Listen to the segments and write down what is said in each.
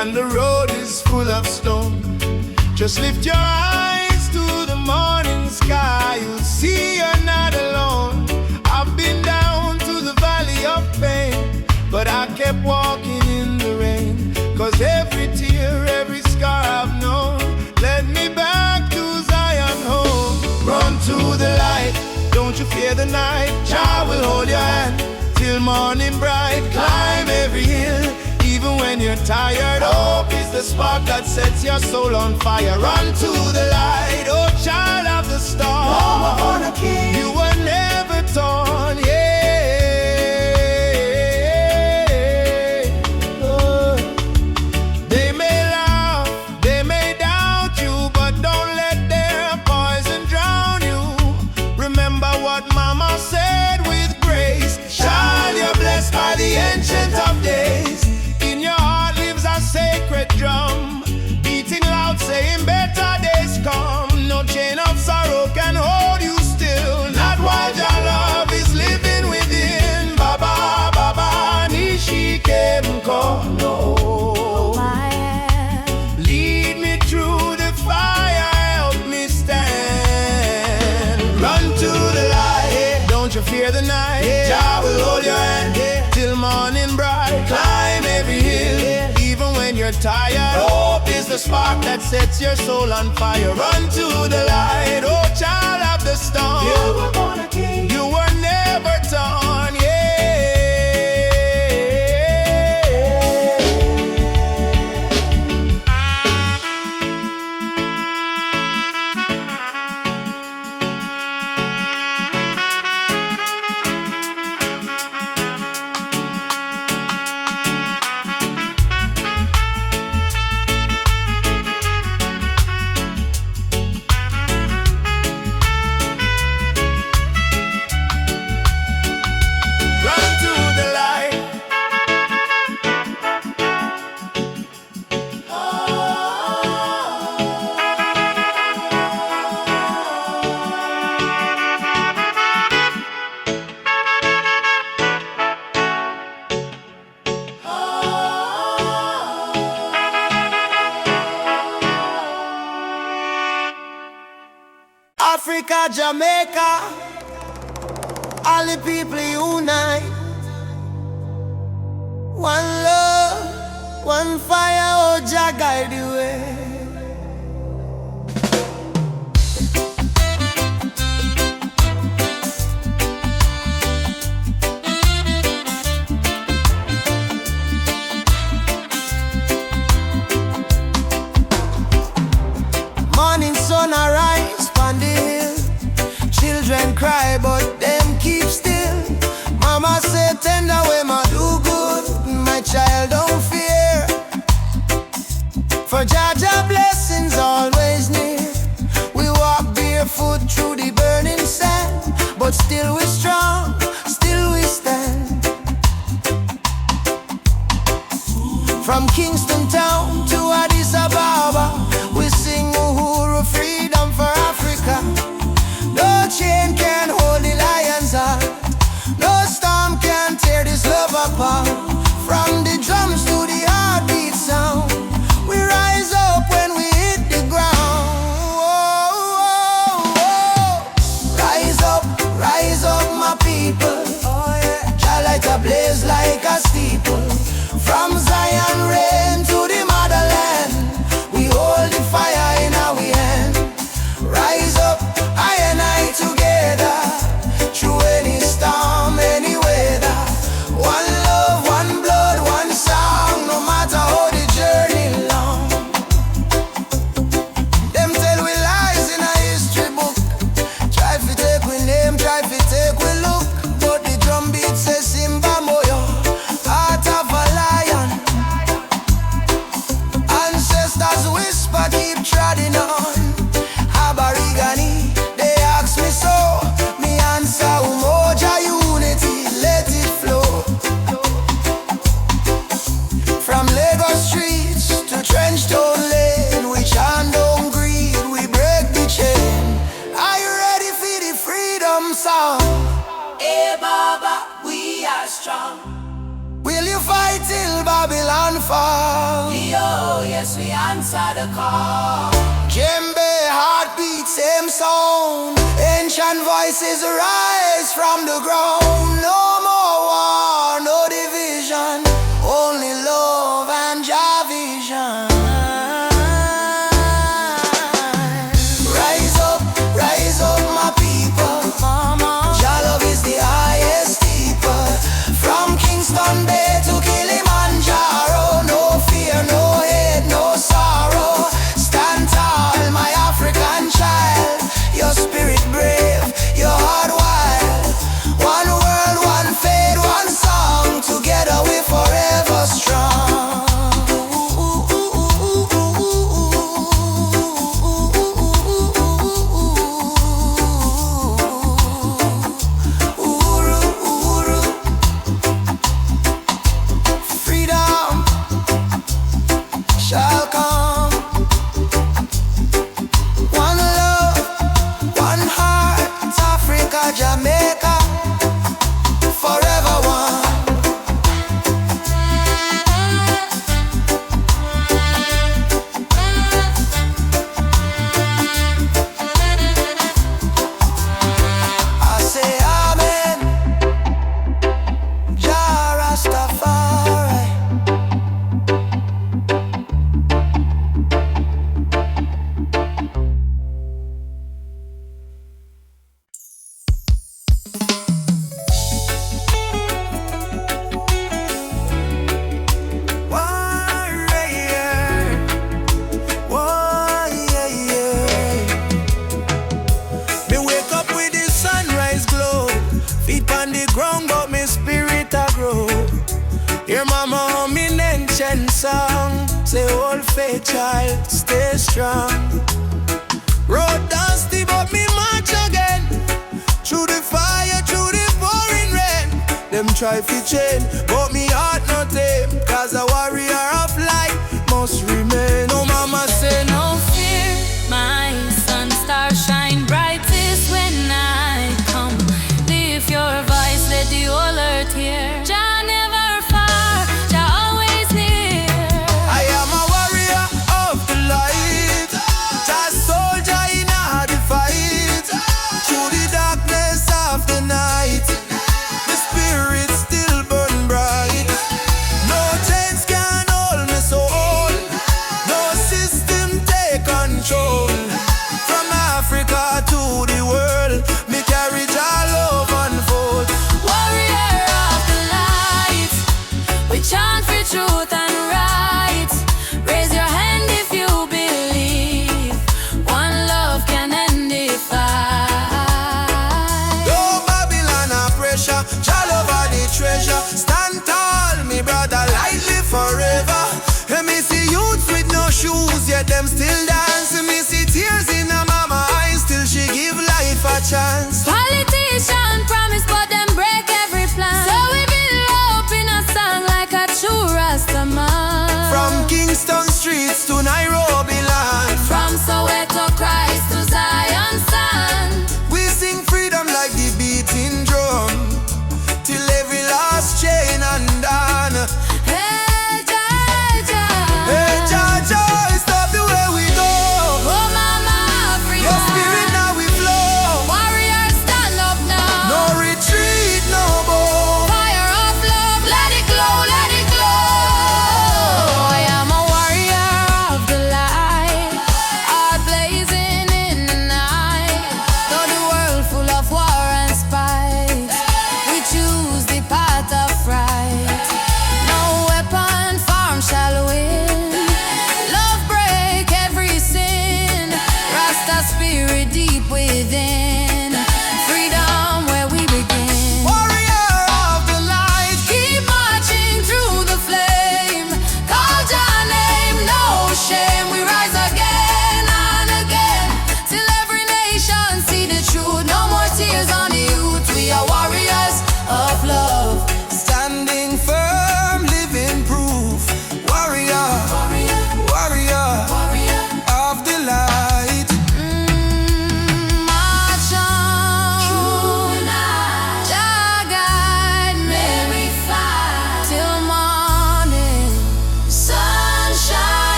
and the road is full of stone. Just lift your eyes to the morning sky, you'll see you're not alone. I've been down to the valley of pain, but I kept walking in the rain. 'Cause every tear, every scar I've known led me back to Zion home. Run to the light, don't you fear the night. Jah will hold your hand till morning bright. Climb every hill, even when you're tired. Hope is the spark that sets your soul on fire. Run to the light, oh child of the storm. You were never torn, yeah. They may laugh, they may doubt you, but don't let their poison drown you. Remember what mama said with grace. Child, you're blessed by the Ancient of Days. In your heart lives a sacred drum, beating loud, saying better days come. No chain of sorrow can hold you still, not while your love is living within. Baba, Baba, Nishike Mko, no. Lead me through the fire, help me stand. Run to the light, don't you fear the night. Jah will hold your hand till morning bright. Climb every hill, even when you're tired. Hope is the spark that sets your soul on fire. Run to the light, oh child of the storm. You were born a king, you were never torn, yeah. Africa, Jamaica, all the people unite. One love, one fire, oh Jah guide the way. Morning sun arise on the hill, children cry but them keep still. Mama say tender way ma do good, my child don't fear. For Jah Jah blessings always near. We walk barefoot through the burning sand, but still we strong, still we stand. From Kingston town to Addis Ababa, we sing Uhuru, freedom for Africa. No chain can hold the lion's heart, no storm can tear this love apart. From the drums to the heartbeat sound, we rise up when we hit the ground. Oh, oh, oh. Rise up my people. Oh, yeah. Jah light a blaze like a steeple. From Zion rain to the motherland, we hold the fire in our hand. Rise up, I and I together, through any storm, any weather. One love, one fall. Yo, yes, we answer the call. Djembe, heartbeat, same sound. Ancient voices rise from the ground. No more war, no division, only love and Jah vision. Rise up, my people. Jah love is the highest steeple. From Kingston Bay to Kilimanjaro, no fear, no hate, no sorrow. Stand tall, my African child. Your spirit brave, your heart wild. One world, one faith, one song. Together we're forever strong. Freedom shall come. One love, one heart, Africa, Jamaica, forever one. I say amen, Jah Rastafari. Me wake up with the sunrise glow. Feet on the ground, but me spirit a grow. Hear mama hum in ancient song. Say, old faith child, stay strong. Road dusty, but me march again. Through the fire, through the pouring rain. Them try to chain, but me heart not tame. Cause a warrior of light must remain. No mama say no fear, my sun star shine brightest when I come. Lift your voice, let the whole earth hear. Jah never far, Jah always near. I am a warrior of the light, just soldier in the fight. Through the darkness of the night, the spirit still burn bright. No chains can hold me soul, no system take control. From Africa to the world, me carry Jah love unfold. Warrior of the light, we chant for truth and right. Raise your hand if you believe one love can end the fight. No Babylon a pressure, Jah love are the treasure. Stand tall, me brother, lightly forever. And me see youths with no shoes, yet them still dance. And me see tears in a mama eyes, still she give life a chance. Politician promise, but them break every plan. So we build hope in a song like a true Rasta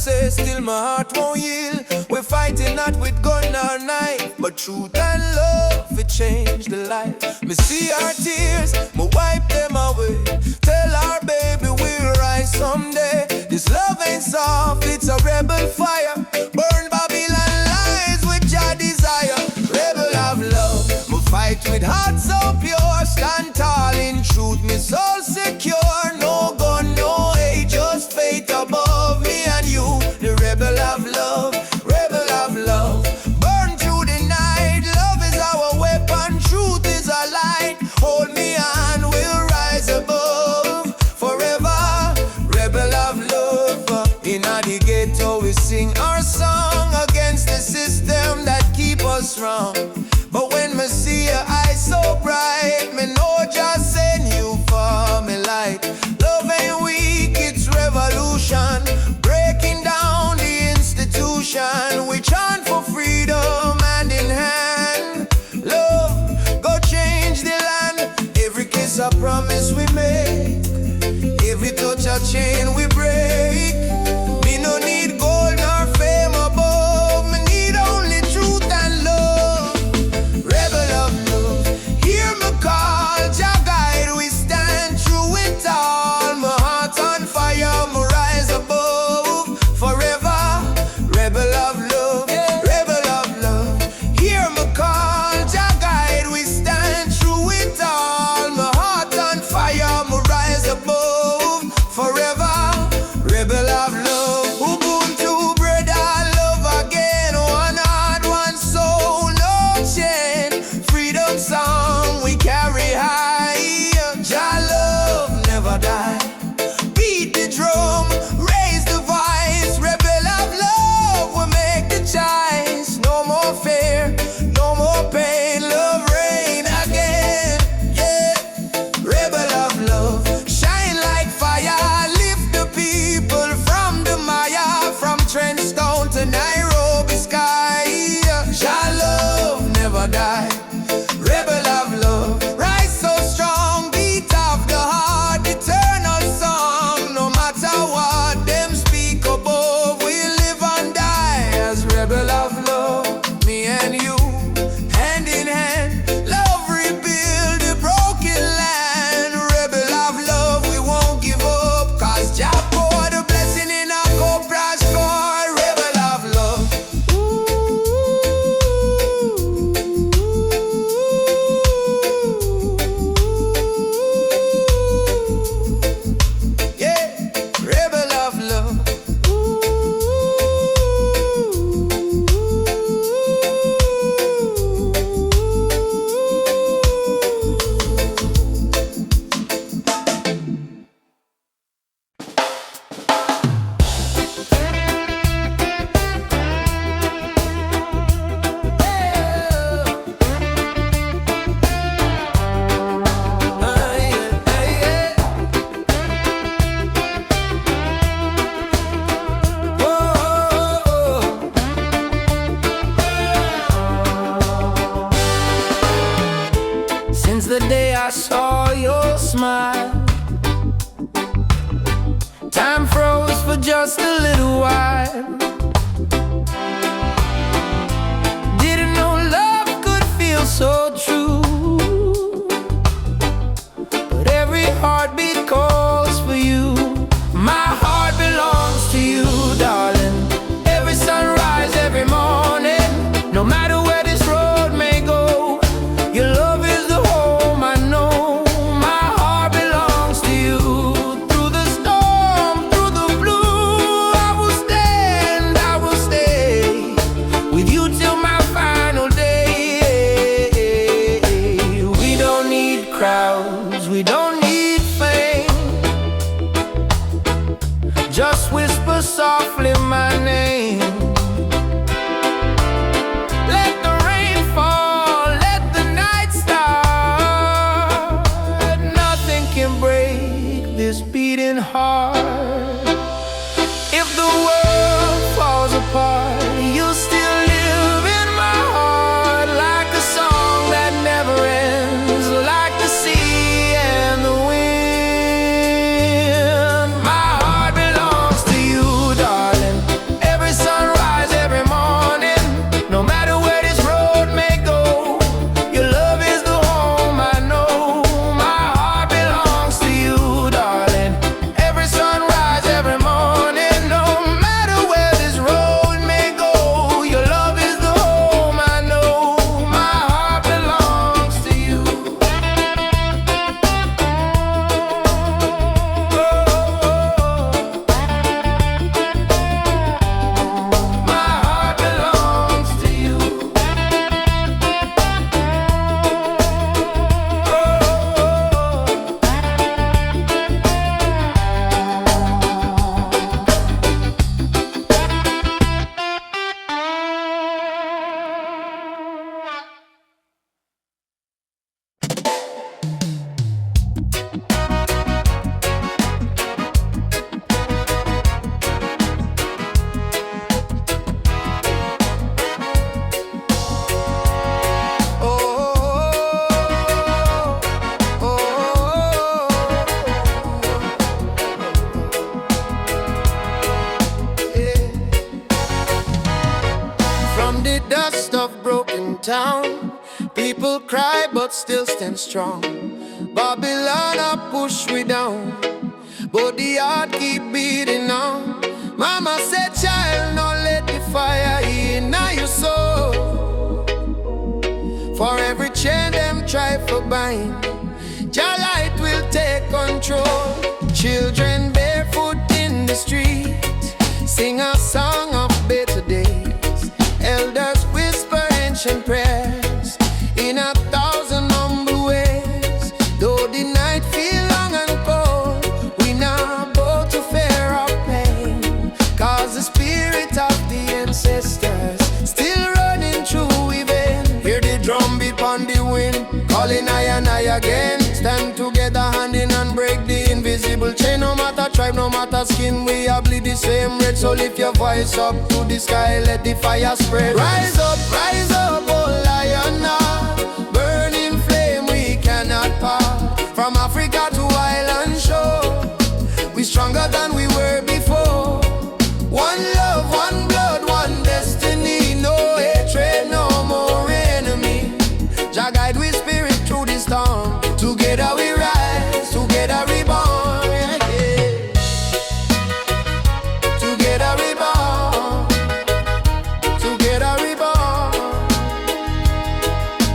say, still my heart won't yield. We're fighting not with gun or knife, but truth and love, it changed the life. Me see our tears, me wipe them away. Tell our baby we'll rise someday. This love ain't soft, it's a rebel fire. Burn Babylon lies with your desire. Rebel of love, me fight with heart so pure. Stand tall in truth, me soul secure. No gun, no hate, just faith above me and you. The rebel of love, rebel of love. Burn through the night, love is our weapon, truth is our light. Hold me and we'll rise above forever. Rebel of love. In the ghetto we sing our song against the system that keep us wrong. But when me see your eyes so bright, me know just send you for me light. Love ain't weak, it's revolution, breaking down the institution. We chant for freedom hand in hand. Love, go change the land. Every kiss a promise we make, every touch a chain we break. Me no need gold nor fame above, me need only truth and love. Rebel of love, hear me call, Jah guide, we stand through it all. My heart on fire, me rise above forever. Rebel of love, rebel of love, hear me call, Jah guide, we stand through it all. My heart on fire, me rise above forever. Rebel of love, Ubuntu, brother, love again. One heart, one soul, no chain. Freedom song we carry high. Jah love never die. Beat the drum, raise the voice. Rebel of love, we make the choice. No more fear, no more pain. Love reign again. Yeah, rebel of love, shine like fire. Lift the people from the Maya, from Trenchtown to Nairobi sky. Jah love never die. Rebel of love, rise so strong, beat of the heart, eternal song. No matter what them speak above, we live and die as rebel of love. Me and you, hand in hand, love rebuild the broken land. Rebel of love, we won't give up, cause Jah pour the blessing in our cobra score. Rebel of love. Yeah, rebel of love. Since the day I saw your smile, time froze for just a little while. Didn't know love could feel so true, but every heartbeat calls for you. My heart belongs to you, darling. Every sunrise, every morning, no matter where this road may go, your love is the home I know. My heart belongs to you. Through the storm, through the blue, I will stand People cry but still stand strong. Babylon a push we down, but the heart keep beating on. Mama said, child, no let the fire in your soul. For every chain them try for bind, your light will take control. Children barefoot in the street sing a song of better days. Elders whisper ancient prayers in 1,000 humble ways. Though the night feel long and cold, we not bow to fear or pain, cause the spirit of the ancestors still running through we vein. Hear the drum beat on the wind, calling I and I again. Stand together hand in hand, break the invisible chain. No matter tribe, no matter skin, we all bleed the same red. So lift your voice up to the sky, let the fire spread. Rise up, oh lion, burning flame we cannot part. From Africa to island shore, we stronger than we were before. One love, one blood, one destiny. No hatred, no more enemy. Jah guide we spirit through the storm. Together we rise, together we born, yeah. Together we born, together we born.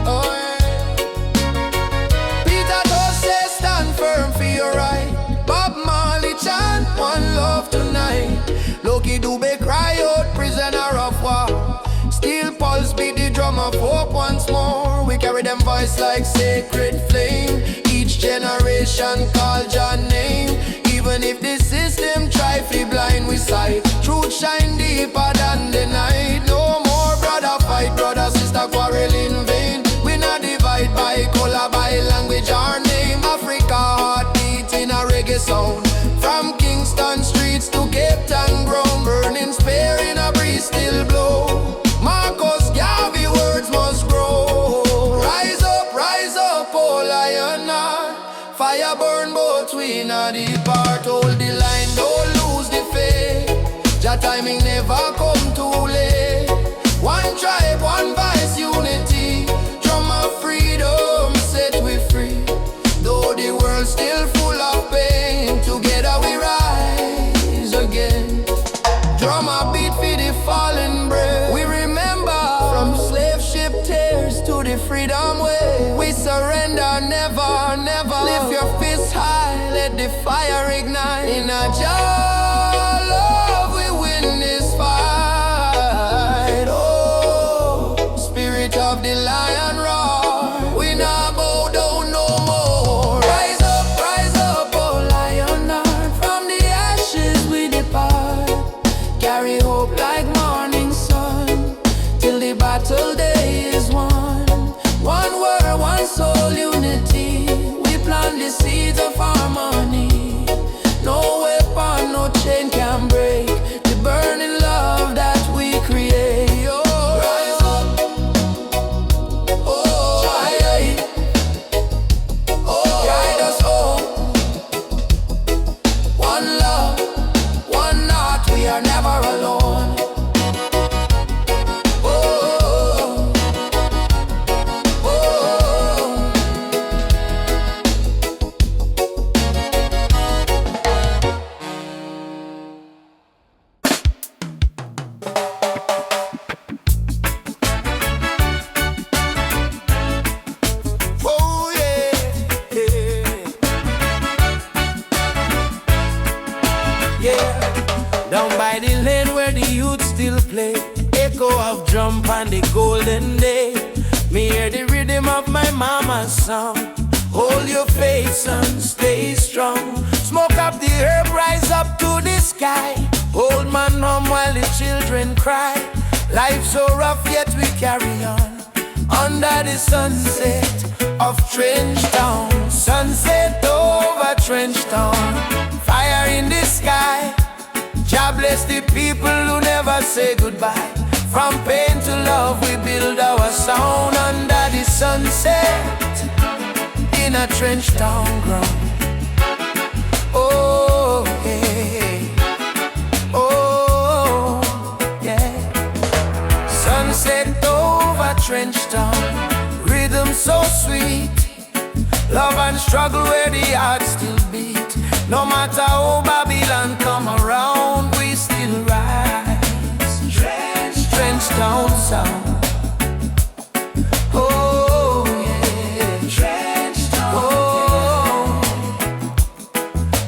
Oh yeah. Peter Tosh says stand firm for your right. Bob Marley chant one love tonight. Loki Dube cry out prisoner of war. Steel pulse beat the drum of hope once more. We carry them voice like sacred flame. Each generation call your name. Even if the system try to blind we sight, truth shine deeper than the night. No more brother fight, brother sister quarrel in vain. We not divide by color, by language or name. Africa heartbeat in a reggae sound. From Kingston streets to Cape Town ground, burning spear in a breeze still blow. Marcus Garvey words must grow. Rise up, oh lion. Fire burn both we not depart. Hold the line, don't lose the faith. Jah timing never come too late. One tribe, one vice, unity. Drum of freedom set we free. Though the world still full of pain, together we rise again. Drum a beat for the fallen brave. We remember from slave ship tears to the freedom way. We surrender never, never. Lift your fists high, let the fire ignite. In a jar love we win this fight. Oh, spirit of the lion roar. We not bow down no more. Rise up, oh lion. From the ashes we depart. Carry hope like morning sun, till the battle day is won. One word, one soul, unity. We plant the seeds of harmony. No weapon, no chain can break the burning love that we create. Oh, rise up, oh, guide us home. One love, one heart, we are never alone. Down by the lane where the youth still play, echo of drum on the golden day. Me hear the rhythm of my mama's song. Hold your faith, son, stay strong. Smoke up the herb, rise up to the sky. Old man hum while the children cry. Life so rough yet we carry on. Under the sunset of Trench Town. Sunset over Trench Town. Fire in the sky. Jah bless the people who never say goodbye. From pain to love we build our sound. Under the sunset in a Trench Town ground. Oh, hey, oh, yeah. Sunset over Trench Town. and struggle where the heart still beat. No matter how Babylon come around, we still rise. Trench town sound. Oh yeah, trench town. Oh,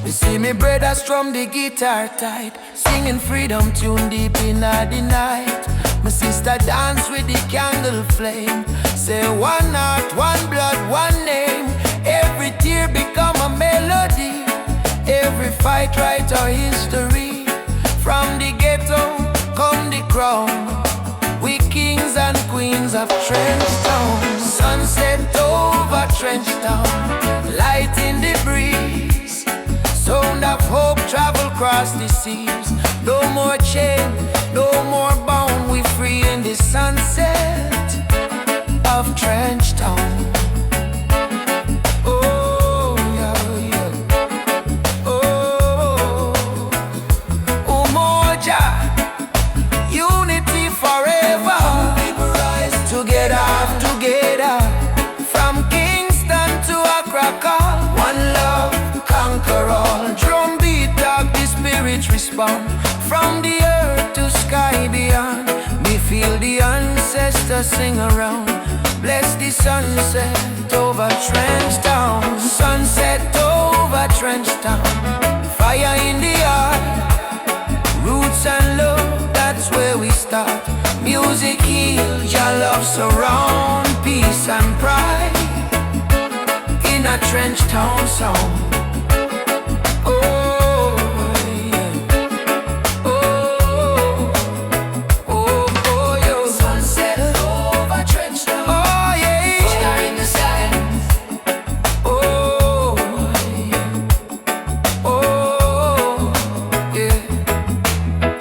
you see me brothers from the guitar tight, singing freedom tune deep in the night. My sister dance with the candle flame, say one heart, one blood, one name. Every tear become a melody, every fight write our history. From the ghetto come the crown, we kings and queens of Trench Town. Sunset over Trench Town, light in the breeze. Sound of hope travel across the seas. No more chain, no more bound. We free in the sunset of Trench Town. Oh yeah, yeah. Oh, Umoja, unity forever. People rise together, together. From Kingston to Accra, one love conquer all. Drum beat up, the spirit respond. From the earth to sky beyond, we feel the ancestors sing around. Bless the sunset over Trench Town. Sunset over Trench Town. Fire in the heart, roots and love, that's where we start. Music heals, your love surround. Peace and pride in a Trench Town sound.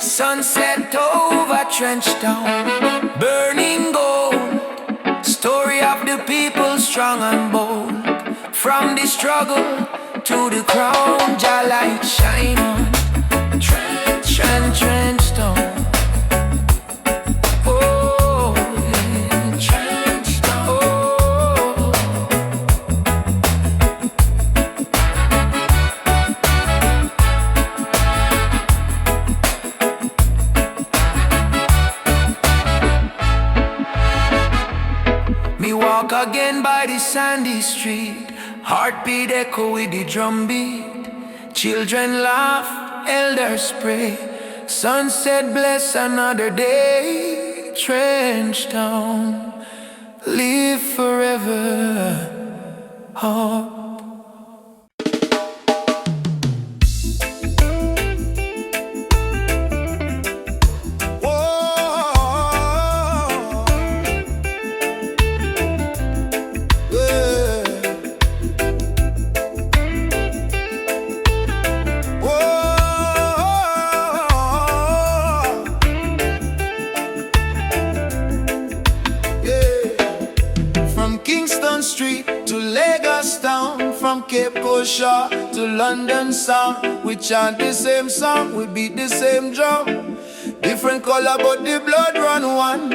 Sunset over Trench Town, burning gold. Story of the people strong and bold. From the struggle to the crown, your light shine on Trench Town. Oh, yeah. Trench Town. Oh. Me walk again by the sandy street, heartbeat echo with the drum beat. Children laugh, elders pray. Sunset bless another day. Trench Town, live forever. Oh. Kingston Street to Lagos Town, from Cape Coast to London Sound. We chant the same song, we beat the same drum. Different color but the blood run one.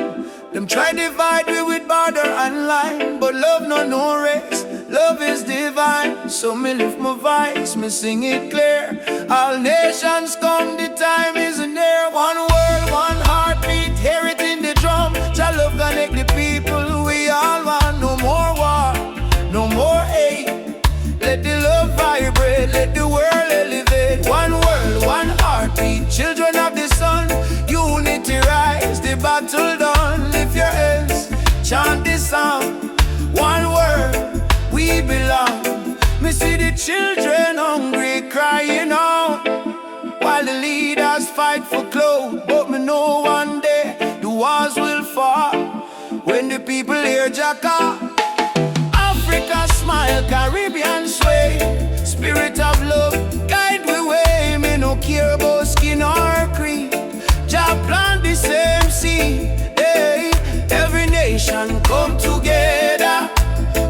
Them try divide we with border and line, but love no race, love is divine. So me lift my voice, me sing it clear. All nations come, the time is near. One world, one heartbeat, hear it in the drum. Jah love connect the people, we all want. No more war, no more hate. Let the love vibrate, let the world elevate. One world, one heartbeat, children of the sun. Unity rise, the battle done. Lift your hands, chant this song. One world, we belong. Me see the children hungry, crying out, while the leaders fight for clothes. But me know one day the walls will fall when the people hear Jacka. Africa smile, Caribbean sway. Spirit of love, guide we way. Me no care about skin or creed. Jah plant the same seed. Hey, every nation come together.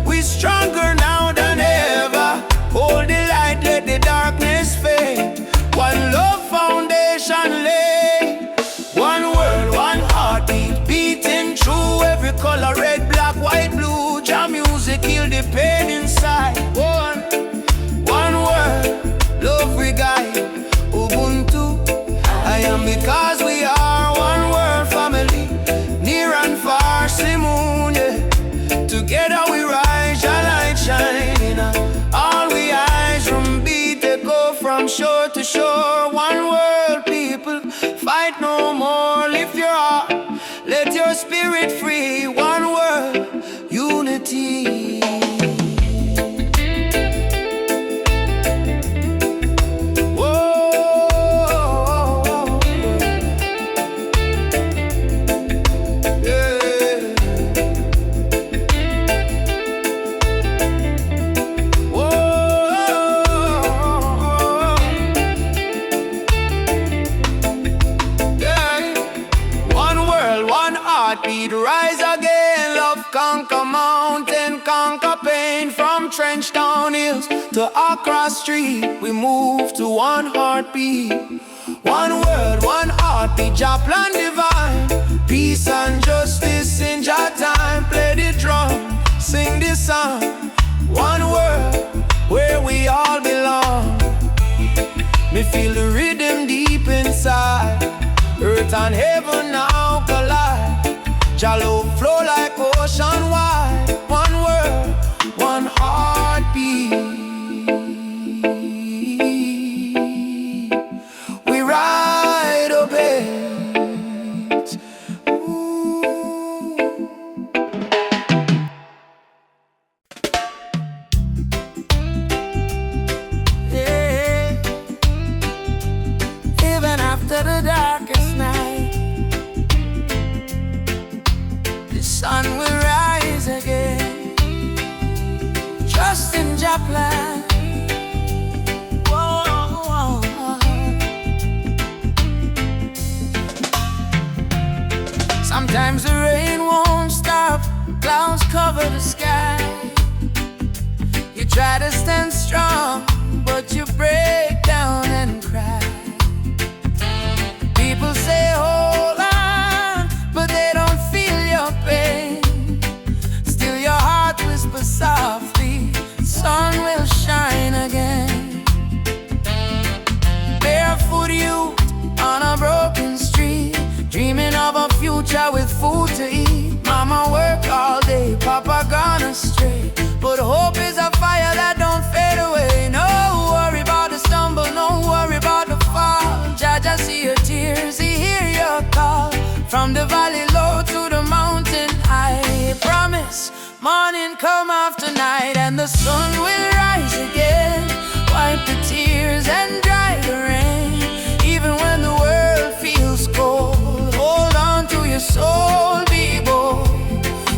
We stronger now than ever. Hold the light, let the darkness fade. One love foundation lay. One world, one heartbeat, beating through every color, red, black, white, blue. Jah music heal the pain inside. One your spirit free. One world, unity. Heartbeat, rise again, love conquer mountain, conquer pain. From Trench Town Hills to Accra Street, we move to one heartbeat. One world, one heartbeat, Jah plan divine. Peace and justice in Jah time. Play the drum, sing this song. One world, where we all belong. Me feel the rhythm deep inside. Earth and heaven now collide. Jah love flow like ocean wide. One world, one heartbeat. We ride a bit. Yeah. Even after the darkest night, sun will rise again. Trust in Jah plan. Whoa. Sometimes the rain won't stop, clouds cover the sky. You try to stand strong, but you break down and cry. People say hold on, but they don't feel your pain. Still your heart whispers softly, sun will shine again. Barefoot youth on a broken street, dreaming of a future with food to eat. Mama work all day, Papa gone astray, but hope is a fire that don't fade away. No worry about the stumble, no worry about the fall. Jah Jah see your tears, He hear your call. From the valley low to the mountain high, promise morning come after night, and the sun will rise again. Wipe the tears and dry the rain. Even when the world feels cold, hold on to your soul, be bold.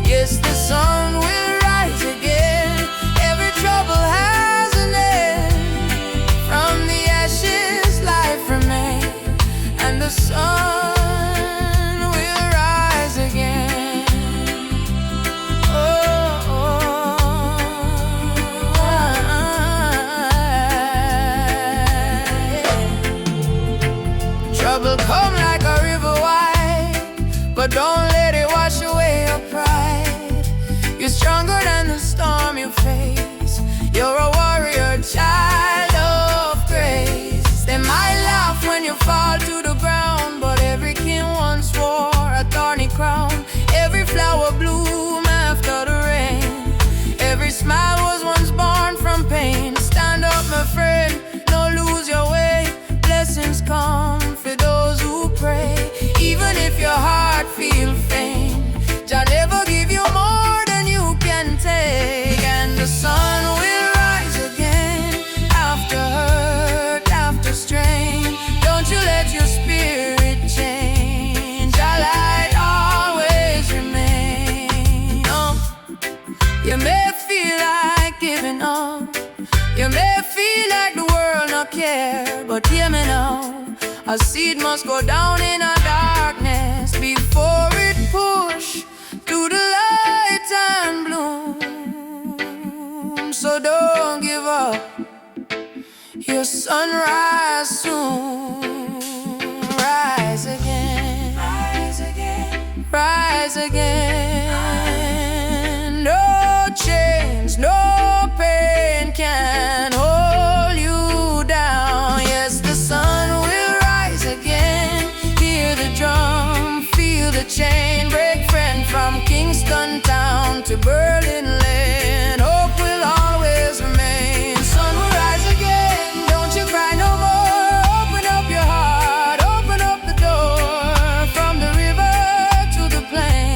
Yes, the sun will rise again. Every trouble has an end. From the ashes life remains, and the sun come like a river wide, but don't let it wash away your pride. You're stronger than the storm you face. You're a warrior, child of grace. They might laugh when you fall to the ground, but every king once wore a thorny crown. Every flower bloom after the rain. Every smile was once born from pain. Stand up, my friend, don't lose your way. Blessings come for those who pray. Even if your heart feels faint, Jah never give you more than you can take. And the sun will rise again. After hurt, after strain, don't you let your spirit change. Jah light always remain. Oh, you may feel like giving up, you may feel like the world not care, but hear me now. A seed must go down in a darkness before it push to the light and bloom. So don't give up, your sunrise soon. Rise again, rise again, rise again. No chains, no pain can hold you down. Yes, the sun will rise again. Hear the drum, feel the chain break. Friend, from Kingston town to Berlin land, hope will always remain. Sun will rise again, don't you cry no more. Open up your heart, open up the door. From the river to the plain,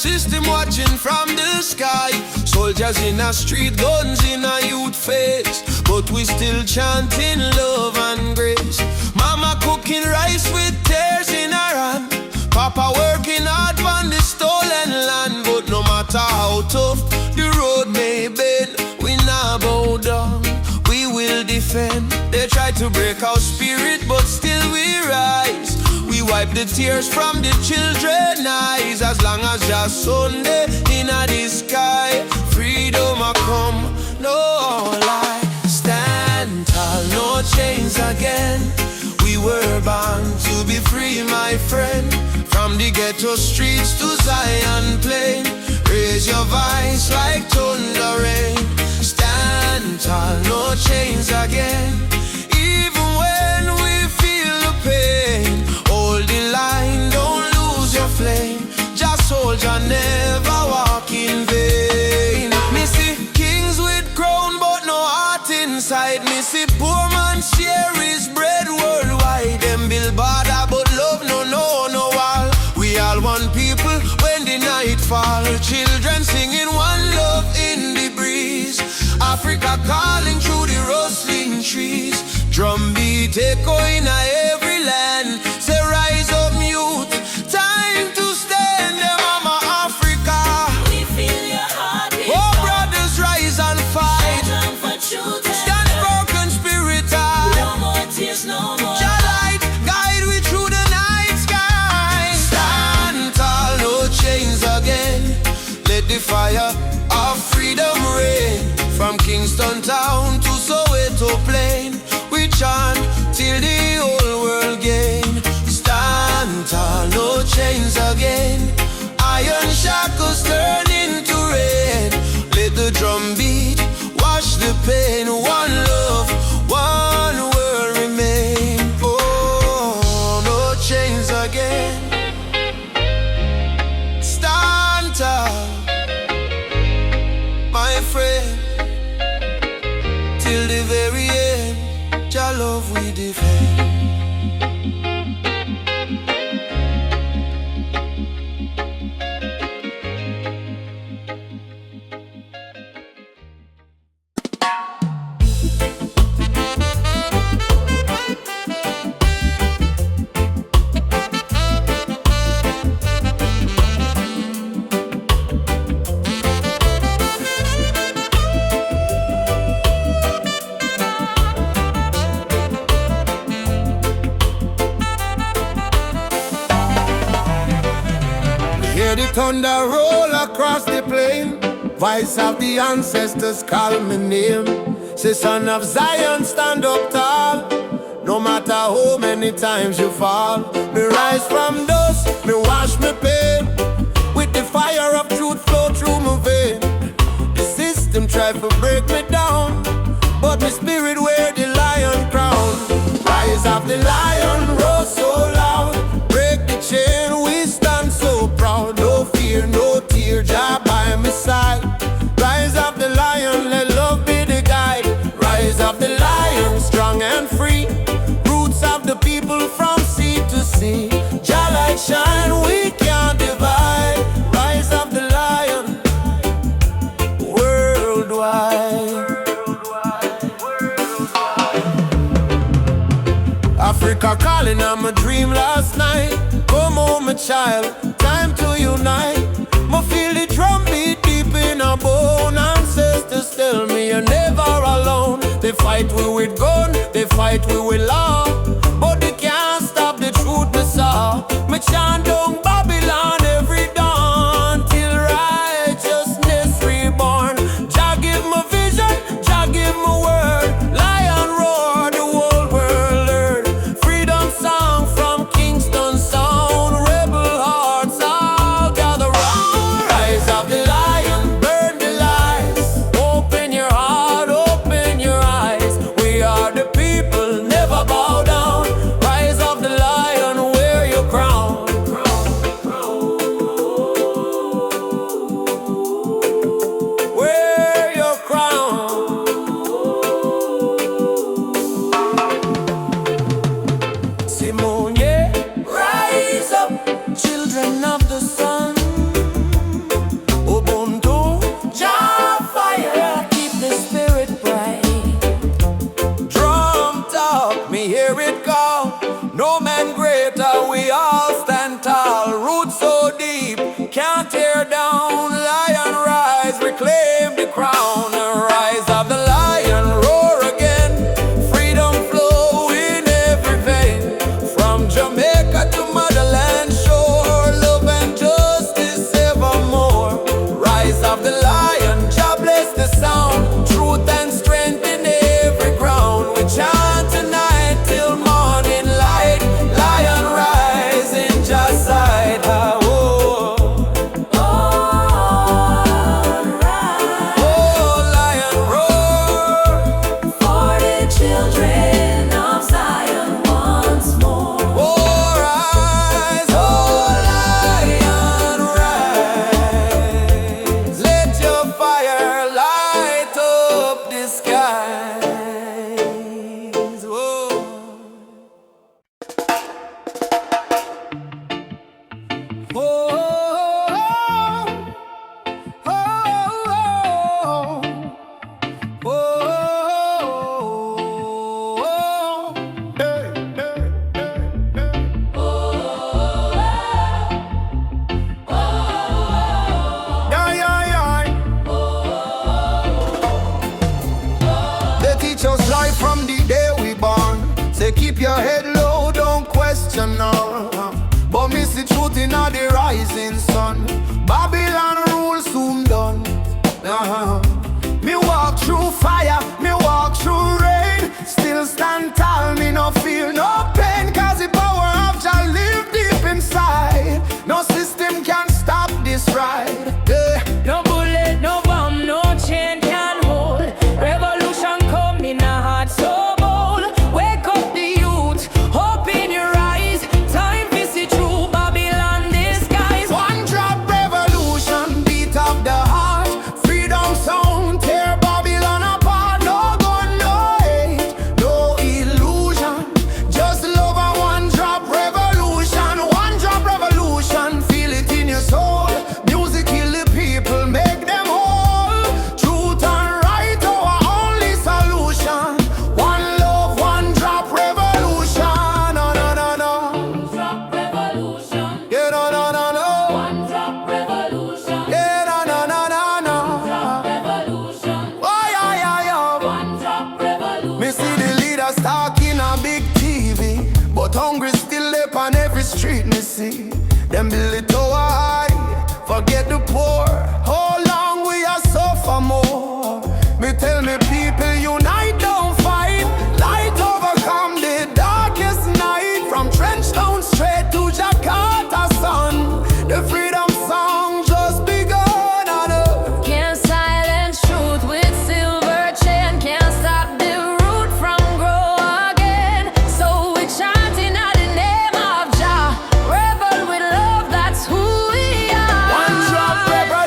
system watching from the sky. Soldiers in a street, guns in a youth face, but we still chanting love and grace. Mama cooking rice with tears in her hand, Papa working hard on the stolen land. But no matter how tough the road may bend, we not bow down, we will defend. They try to break our spirit, but still we rise. We wipe the tears from the children's eyes. As long as just Sunday in the sky, freedom a come, no lie. Stand tall, no chains again. We were born to be free, my friend. From the ghetto streets to Zion plain, raise your voice like thunder rain. Stand tall, no chains again. Even when we feel the pain, hold the line, don't lose your flame. Just soldier, never walk in vain. Me see kings with crown but no heart inside. Me see poor man share his bread worldwide. Them build border but love no wall. We all one people when the night fall. Children singing one love in the breeze. Africa calling through the rustling trees. Drum beat echoing every land. Say rise up youth, time to stand. Mama Africa, We feel your heartbeat. oh brothers rise and fight. Stand for truth and Stand love. for conspirator. No more tears, no more. Your light guide we through the night sky. Stand tall, no chains again. Let the fire of freedom reign. From Kingston town to Soweto plain, we chant till the whole world gain. Stand tall, no chains again. Iron shackles turn into rain. Let the drum beat wash the pain. One love, one world remain. Oh, no chains again. Stand tall, my friend. Till the very end, your love we defend. Hear the thunder roll across the plain. Voice of the ancestors call my name. Say son of Zion, stand up tall. No matter how many times you fall. Me rise from dust, me wash me pain. With the fire of truth flow through my vein. The system try to break me down, but my spirit wear the lion crown. Rise of the lion, roar so loud. Break the chain, we stand so proud. No fear, no tear, Jah by my side. Rise of the lion, let love be the guide. Rise of the lion, strong and free. Roots of the people from sea to sea. Jah light shine, we can't divide. Rise of the lion, worldwide. Africa calling on my dream last night. Come home, my child, time to unite. Me feel the drum beat deep in our bone. Ancestors tell me you're never alone. They fight we with gun, they fight we with law, but they can't stop the truth me saw. Me chant down Babylon every dawn till righteousness reborn. Jah give me vision, Jah give me word. Lion roar, the whole world learn. Freedom song from Kingston sound. Rebel hearts all gather round. Rise of the lion, burn the lies. Open your heart, open your eyes. We are the people, never bow down. Rise of the lion, wear your crown. They teach us life from the day we born. Say keep your head low, don't question no. But miss the truth in the rising sun. Babylon rule soon done. Me walk through fire, me walk through rain. Still stand tall, me no feel no pain. Cause the power of Jah live deep inside. No system can stop this ride. Yeah. No bullet, no bomb, no chain can hold. Revolution come in a heart so bold. Wake up the youth, hope in your eyes. Time to see through Babylon disguise. One drop revolution, beat up the heart. Freedom sound, tear Babylon apart. No gun, no hate, no illusion. Just love and one drop revolution. One drop revolution, feel it in your soul. Music heal the people, make them whole. Truth and right, our only solution. One love, one drop revolution. No, no, no, no. Drop revolution. Yeah, no, no, no, no. One drop revolution. Yeah, no, no, no, no, no. Drop revolution. Oh, yeah, yeah, yeah. One drop revolution. Me see the leaders talking on big TV, but hungry still up on every street me see. Them build it tower high, forget the poor. How long we are suffer more? Me tell me people unite, don't fight. Light overcome the darkest night. From Trenchtown straight to Jakarta sun. The freedom song just begun on earth. Can't silence truth with silver chain. Can't stop the root from grow again. So we chanting out the name of Jah. Rebel with love, that's who we are. One drop revolution.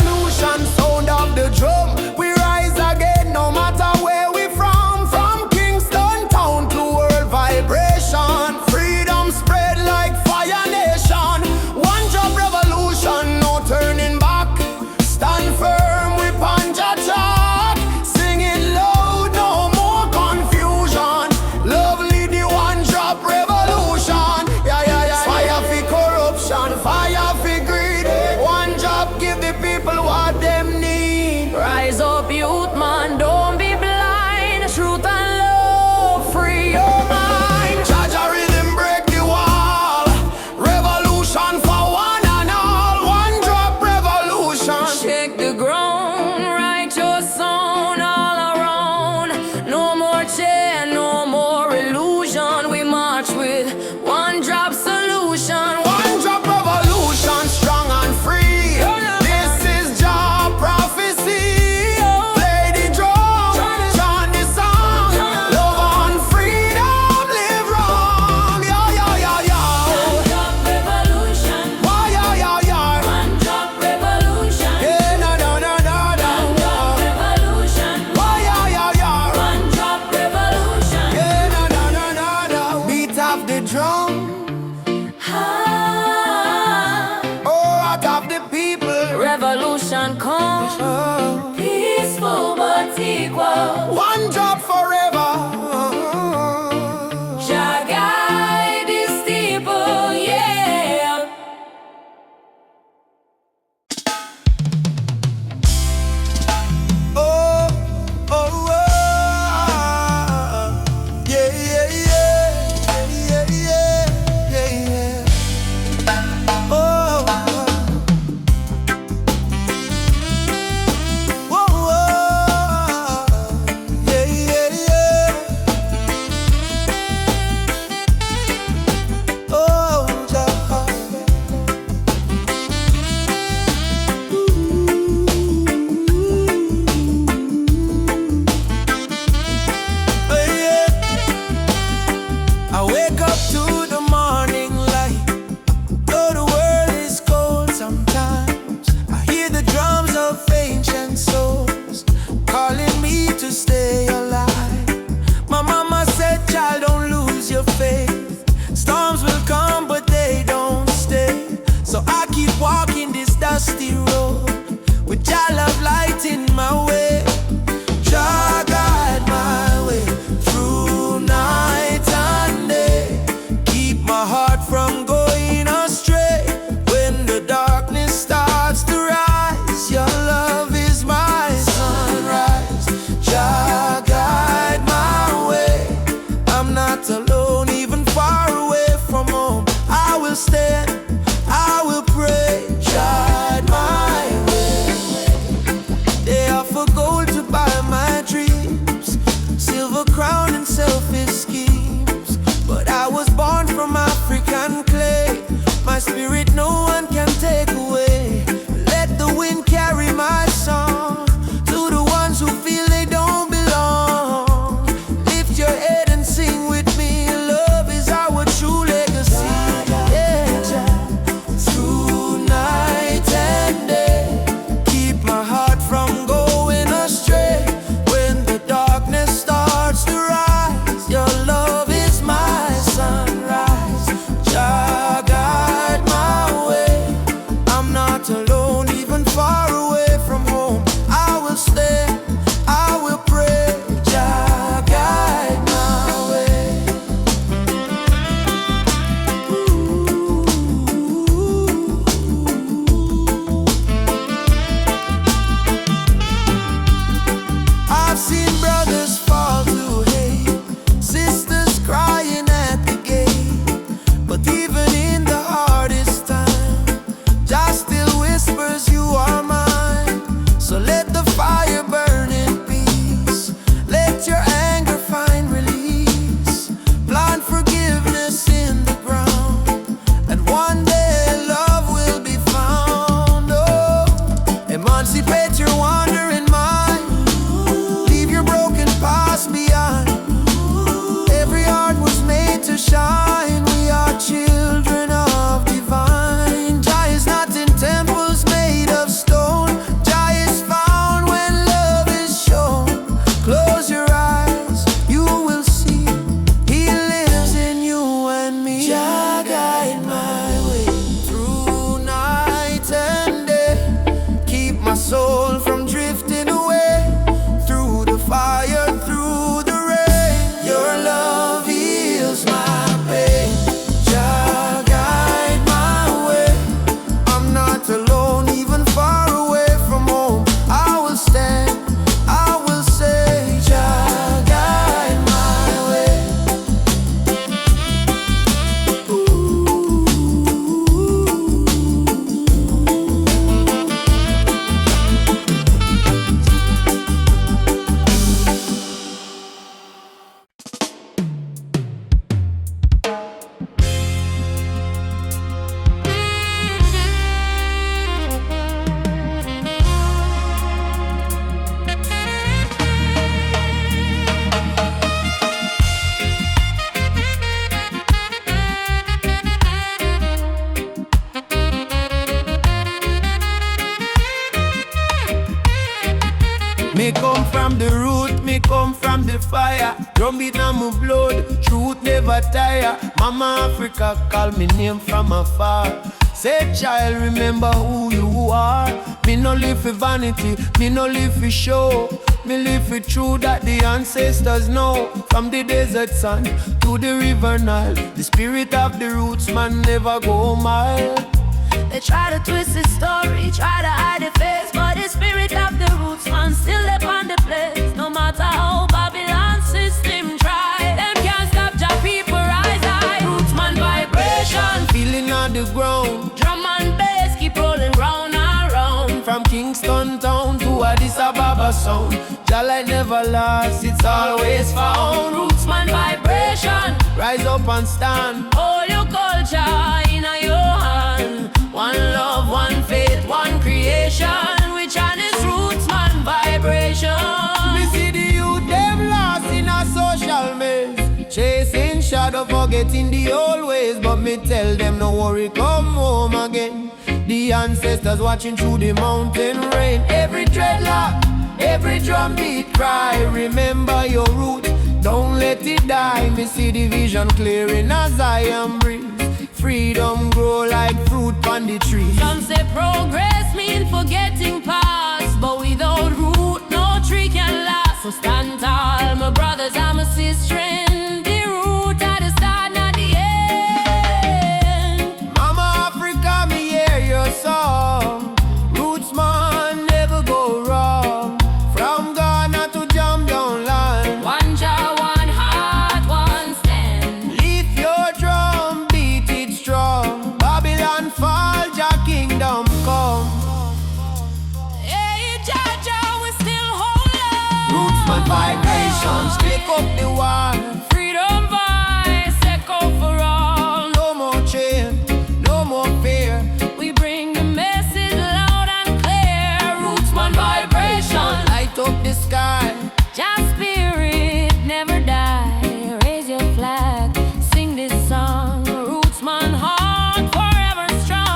dusty road, with your love lighting my way. Jah guide my way through night and day. Keep my heart from going astray. When the darkness starts to rise, your love is my sunrise. Jah guide my way. I'm not alone, even far away from home. I will stand, I will pray. Guide my way. They offer gold to buy my dreams, silver crown and selfish schemes, but I was born from African clay. My spirit no one can take away. Let the wind carry my song to the ones who feel they don't belong. Lift your head and sing with me. Love is our true legacy. Yeah. Through night and day, keep my heart from going astray. When the darkness starts to rise, your love is my sunrise. Jah guide my way. I'm not alone, even far away from home. I will stand, I will pray. Jah guide my way. I've seen brothers fall to hate, sisters crying at the gate, but even in the hardest time, Jah still whispers you are mine. So let the fire burn in peace. Let your anger find release. Plant forgiveness in the ground, and one day love will be found. Oh, emancipate your wandering mind. Leave your broken past behind. Every heart was made to shine. We are children of divine. Jah is not in temples made of stone. Jah is found when love is shown. Close your eyes, you will see He lives in you and me. Jah guide my way through night and day. Keep my soul from drifting away. Through the fire, through the rain, your love heals my pain. Jah guide my way. I'm not alone, even far away from home. I will stand, I will say, Jah guide my way. Me come from the root, me come from the fire. Drum beat on my blood, truth never tire. Mama Africa call me name from afar. Say child, remember who you are. Me no live for vanity, me no live for show. Me live for truth that the ancestors know. From the desert sun to the river Nile, the spirit of the roots man never go mild. They try to twist the story, try to hide the face, but the spirit of the roots man still live on the place. No matter how Babylon system try, them can't stop Jah people rise high. Roots man vibration, Feeling on the ground, drum and bass keep rolling round and round. from Kingston town to Addis Ababa sound. Jah light never lost, it's always found. Roots man vibration, Rise up and stand. all your culture in your hand. One love, one faith, one creation. Which one is roots man vibration? Me see the youth them lost in a social maze, chasing shadow, forgetting the old ways. But me tell them no worry, come home again. The ancestors watching through the mountain rain. Every dreadlock, every drum beat cry, remember your root, don't let it die. Me see the vision clearing as I am breathe. Freedom grow like fruit on the tree. Some say progress So stand tall, my brothers and my sisters. The root at the start, not the end. Mama Africa, me hear your song. Roots man never go wrong. From Ghana to jam down land. One jaw, one heart, one stand. Lift your drum, beat it strong. Babylon fall, Jah kingdom come. Hey, Jaja, we still hold on. Rootsman vibrations, take up the war. Freedom voice, echo for all. No more chain, no more fear. We bring the message loud and clear. Rootsman vibration. Light up the sky. Just spirit never die. Raise your flag, sing this song. Rootsman heart forever strong.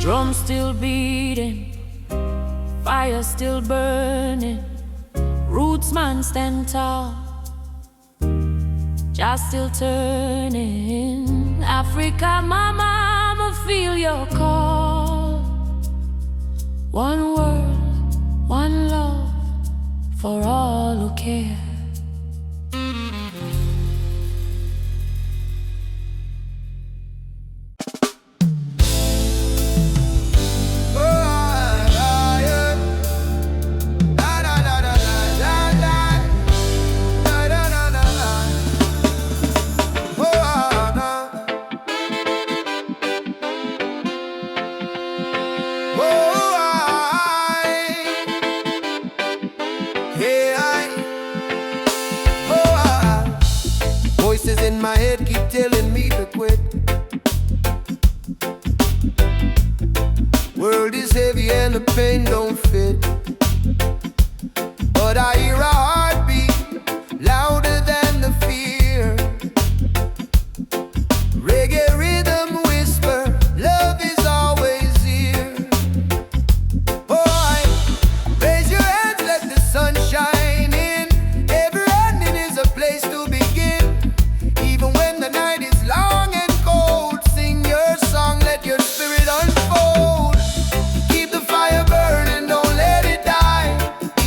Drum still beating, fire still burning. Rootsman stand tall, just still turning. Africa, mama, I'ma feel your call. One world, one love, for all who care. Voices in my head keep telling me to quit. World is heavy and the pain don't fit. But I hear a heartbeat louder than the fear. Reggae rhythm whisper, love is always here. Boy, raise your hands, let the sun shine in. Every ending is a place to begin. Even when the night is long and cold, sing your song, let your spirit unfold. Keep the fire burning, don't let it die.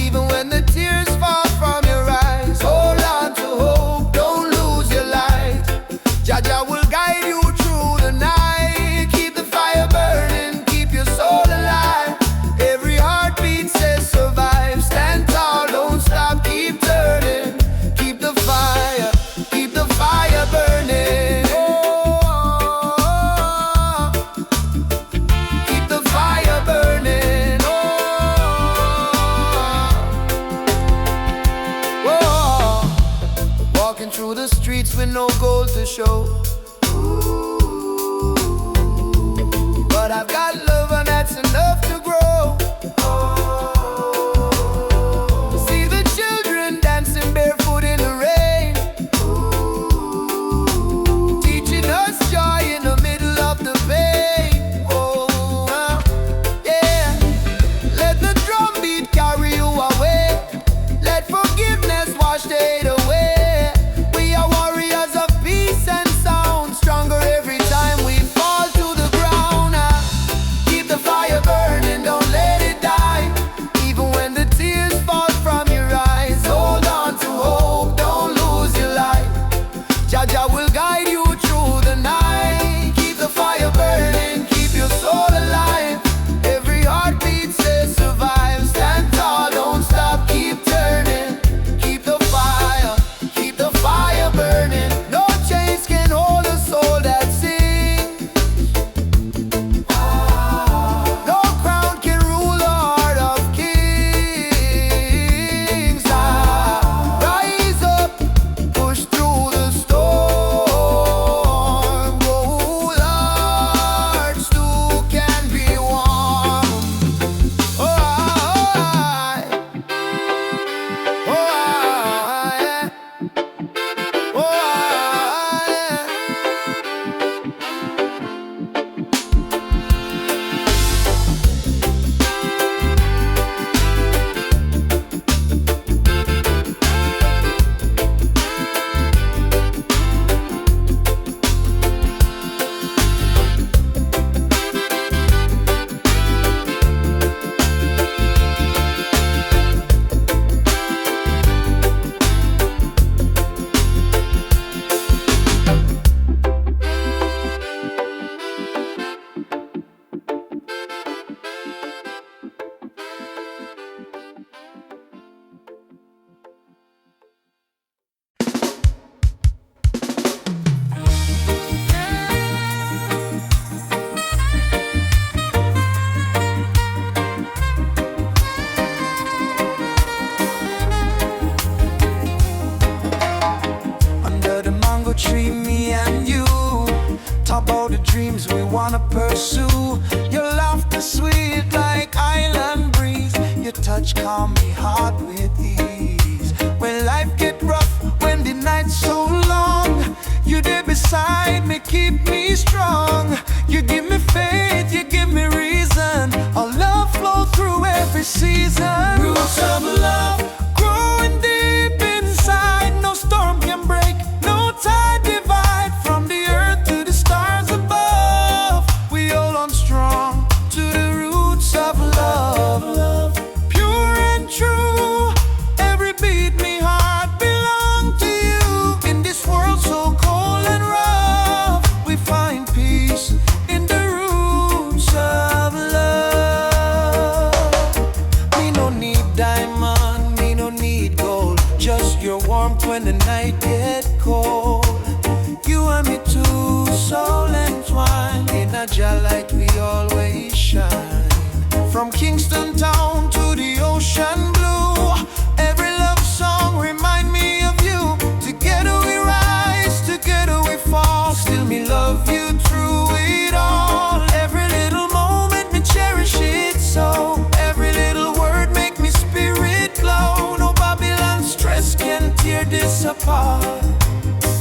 Even when the tears fall from your eyes, hold on to hope, don't lose your light. Jaja will guide you through the night. Keep the fire burning, keep your soul alive. Every heartbeat says survive. Stand tall, don't stop, keep turning. Keep the fire burning. Oh, keep the fire burning. Oh, whoa. Walking through the streets with no gold to show. But I've got love and that's enough to grow. See the children dancing barefoot in the rain, teaching us joy in the middle of the pain. Oh, yeah. Let the drum beat carry you away. Let forgiveness wash the hate away. We are warriors of peace and sound, stronger every time we fall to the ground. pursue. Your laughter sweet like island breeze. Your touch calm me heart with ease. When life get rough, when the night's so long, you there beside me, keep me strong. You give me faith, you give me reason. Our love flow through every season. Roots of love growing deep inside. No storm can break, no tide divide. From the earth to the stars above, we hold on strong to the roots of love. Pure and true, every beat me heart belong to you. In this world so cold and rough, we find peace in the roots of love. Me no need diamond, me no need gold, just your warmth when the night get cold. You and me too, soul entwined. In a jar light we always shine. From Kingston town to the ocean blue, every love song remind me of you. Together we rise, together we fall. Still me love you through it all. Every little moment me cherish it so. Every little word make me spirit glow. No Babylon stress can tear this apart.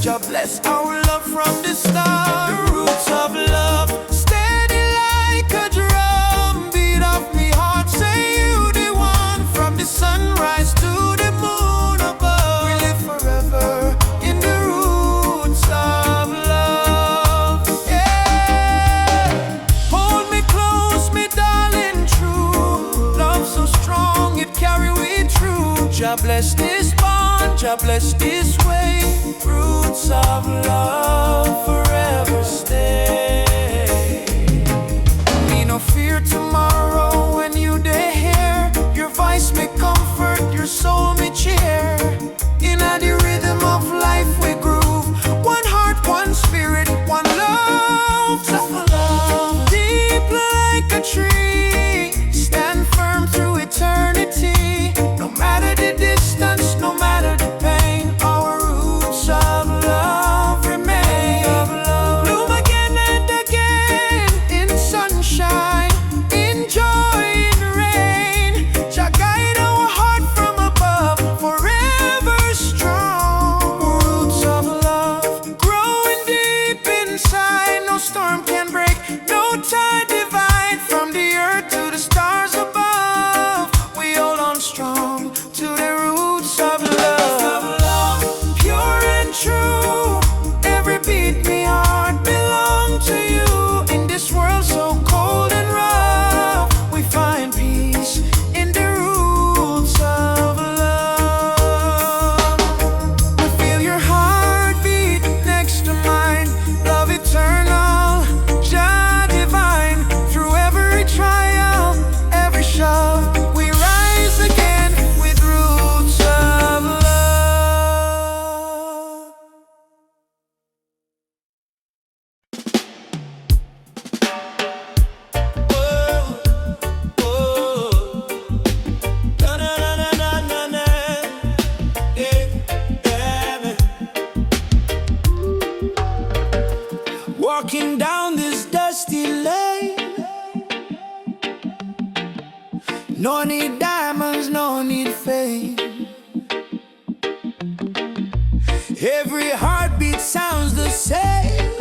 Jah bless our love from the start. The roots of love, steady like a drum. Beat of me heart, say you the one. From the sunrise to the moon above, we live forever in the roots of love. Yeah. Hold me close, me darling, true. Love so strong, it carry we through. Jah bless this bond, Jah bless this way. Roots of love forever stay. Me no fear tomorrow when you dey here. Your voice me comfort, your soul me cheer. In the rhythm of life we groove. One heart, one spirit, one love. Love deep like a tree, stand firm through eternity. No matter the distance, no matter the pain, our roots of love remain. Bloom again and again, in sunshine, in joy, in rain. Jah guide our heart from above, forever strong. Roots of love growing deep inside. No storm can break, no tide divide. From the earth to the stars above, we hold on strong to the roots of love. Pure and true, every beat me heart belong to you. In this world so cold and rough, we find peace in the roots of love. I feel your heartbeat next to mine. Love eternal, Jah divine. Through every trial, every shove, we rise again with roots of love. Walking down this dusty lane, no need diamonds, no need fame. Every heartbeat sounds the same.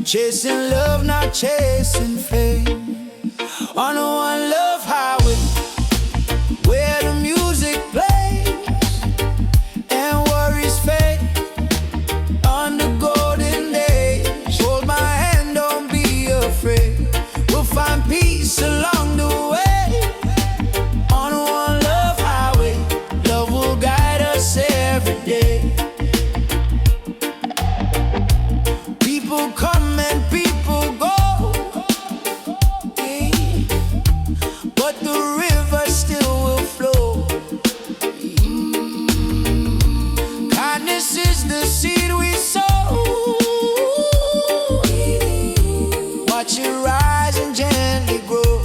Chasing love, not chasing fame. On a one love highway, where the music plays and worries fade. On the golden days, hold my hand, don't be afraid. We'll find peace along the way. On a one love highway, love will guide us every day. People come and people go, but the river still will flow. Kindness is the seed we sow. Watch it rise and gently grow.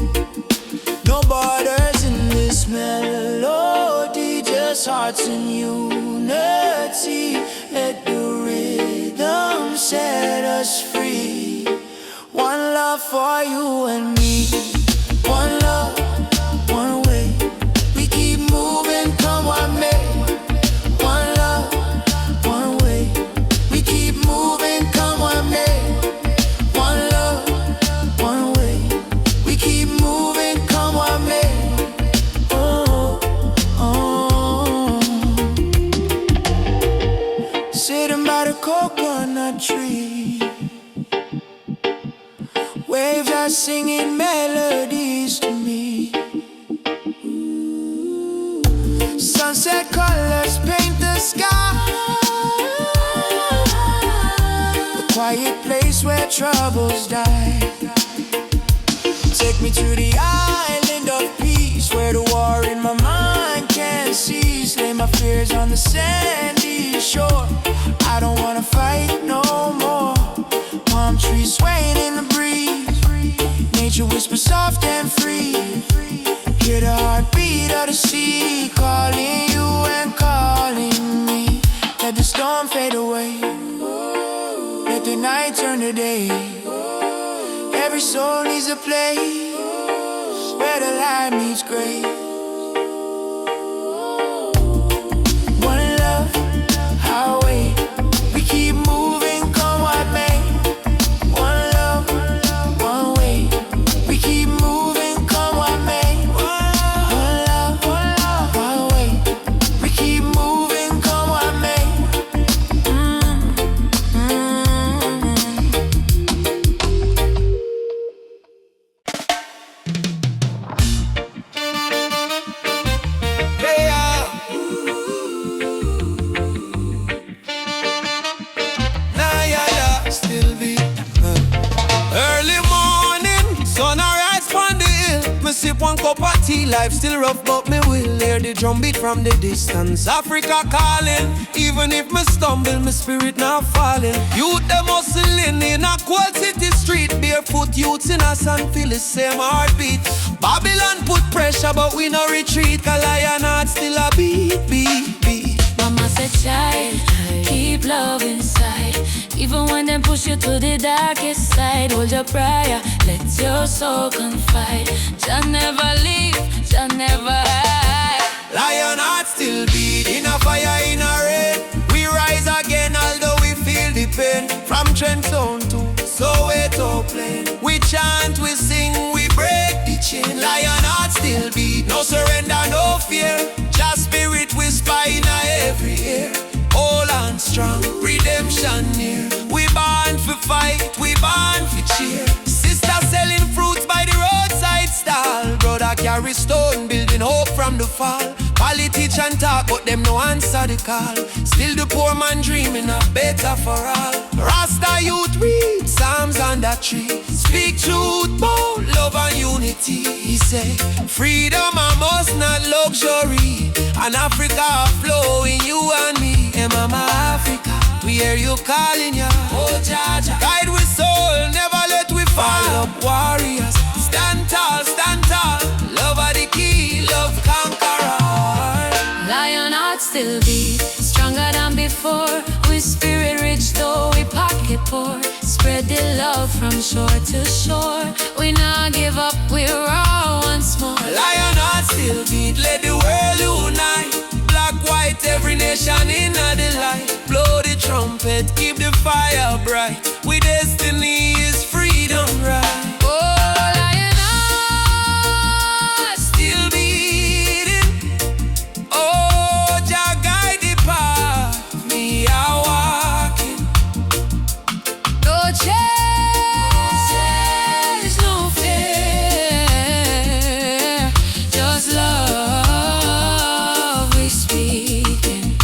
No borders in this melody, just hearts in unity. Let the rhythm set us free. love for you and me. One love, one way. We keep moving, come what may. One love, one way. We keep moving, come what may. One love, one way. We keep moving, come what may. Oh, oh. Sitting by the coconut tree, waves are singing melodies to me. Sunset colors paint the sky, the quiet place where troubles die. Take me to the island of peace, where the war in my mind can't cease. Lay my fears on the sandy shore. I don't wanna fight no more. Palm trees swaying in the breeze, nature whispers soft and free. Hear the heartbeat of the sea, calling you and calling me. Let the storm fade away, let the night turn to day. Every soul needs a place where the light meets gray. One love, highway. We keep moving, come what may. One love, one way. We keep moving, come what may. One love, one way. We keep moving, come what may. Hey, nah, still be early morning, sun arise from the hill. Me sip one cup of tea, life still rough, but me will hear the drum beat from the distance. Africa calling, even if me stumble, my spirit not falling. Youth them hustling in a cold city street, barefoot youths in a sun feel the same heartbeat. Babylon put pressure, but we no retreat. 'Cause lion heart still a beat, beat, beat. Mama said, child, keep love inside. Even when them push you to the darkest side, hold your prayer, let your soul confide. Jah never leave, Jah never hide. Lion heart still beat, in a fire, in a rain. We rise again, although we feel the pain. From Trent Zone to Soweto Plain, we chant, we sing, we break the chain. Lion heart still beat, no surrender, no fear. Just spirit whisper in every ear. Hold on strong, redemption near. We born for fight, we born for cheer. Sister selling fruits by the roadside stall. Brother carry stone, building hope from the fall. Politician talk, but them no answer the call. Still the poor man dreaming of better for all. Rasta youth read Psalms on that tree. Speak truth, bold love and unity. He say, freedom a must, not luxury. And Africa flow in you and me. Hey mama Africa, we hear you calling ya. Oh Jaja, guide with soul, never let we fall. Up warriors, stand tall, stand tall. Love are the key, love conquer all. Lion heart still beat, stronger than before. We spirit rich though we pocket poor. Spread the love from shore to shore. We not give up, we're raw once more. Lion heart still beat, let the world unite. Black, white, every nation in the light. Blow the trumpet, keep the fire bright. We destiny is freedom, right? Oh, lion heart Still beating. Oh, Jah guide the path. Me a walking. no change, no fear, just love we speaking.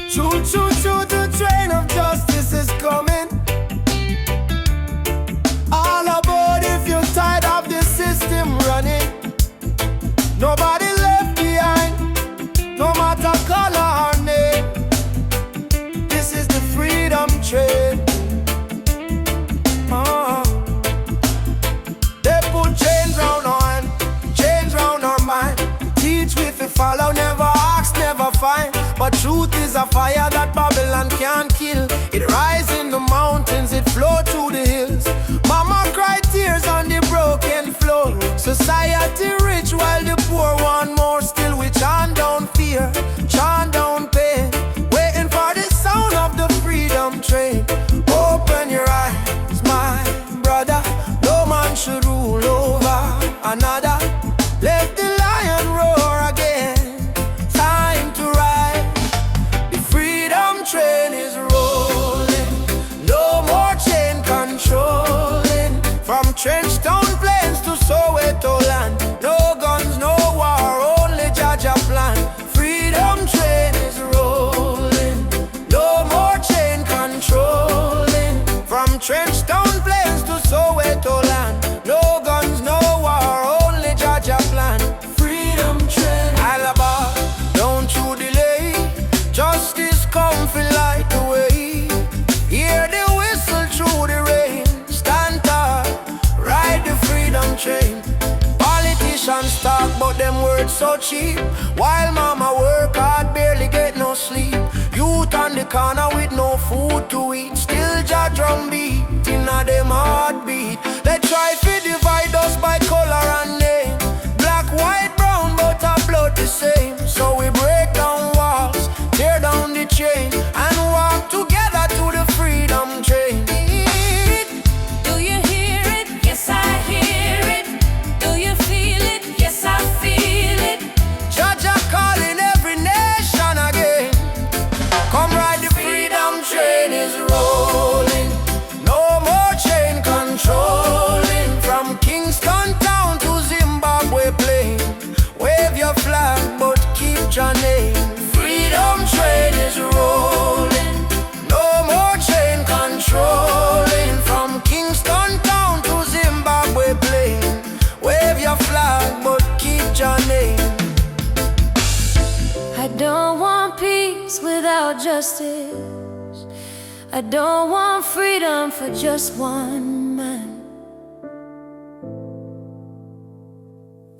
Choo choo choo, the train of justice is coming. All aboard if you're tired of the system running. Nobody left behind, no matter color or name. This is the freedom train. But truth is a fire that Babylon can't kill. It rises in the mountains, it flows through the hills. Mama cry tears on the broken floor. Society rich while the poor want more. Still we chant down fear, chant down pain, waiting for the sound of the freedom train. Open your eyes, my brother. No man should rule over another. Let the lion roar again. Time to ride. The freedom train is rolling. No more chain controlling. From Trenchtown Plains to Soweto land. No guns, no war, only Jaja plan. Freedom train is rolling. No more chain controlling. From Trenchtown Plains to Soweto land. No guns, no war, only Jaja plan. Freedom train. Alaba, don't you delay. Justice come feel light the way. Hear the whistle through the rain. Stand tall, ride the freedom train. Politicians talk but them words so cheap. While mama work hard, barely get no sleep. Youth on the corner with no food to eat. Still Jah drum beat inna them heartbeat. They try to divide us by color and name. Black, white, brown, but our blood the same. So we break down walls, tear down the chain, and walk together to the freedom train. Do you hear it? Yes, I hear it. Do you feel it? Yes, I feel it. Jaja calling every nation again. Come ride the freedom train is rolling. No more chain controlling. From Kingston town to Zimbabwe plain. Wave your flag but keep your name. Freedom train is rolling. No more chain controlling. From Kingston town to Zimbabwe plain. Wave your flag but keep your name. I don't want peace without justice. I don't want freedom for just one man.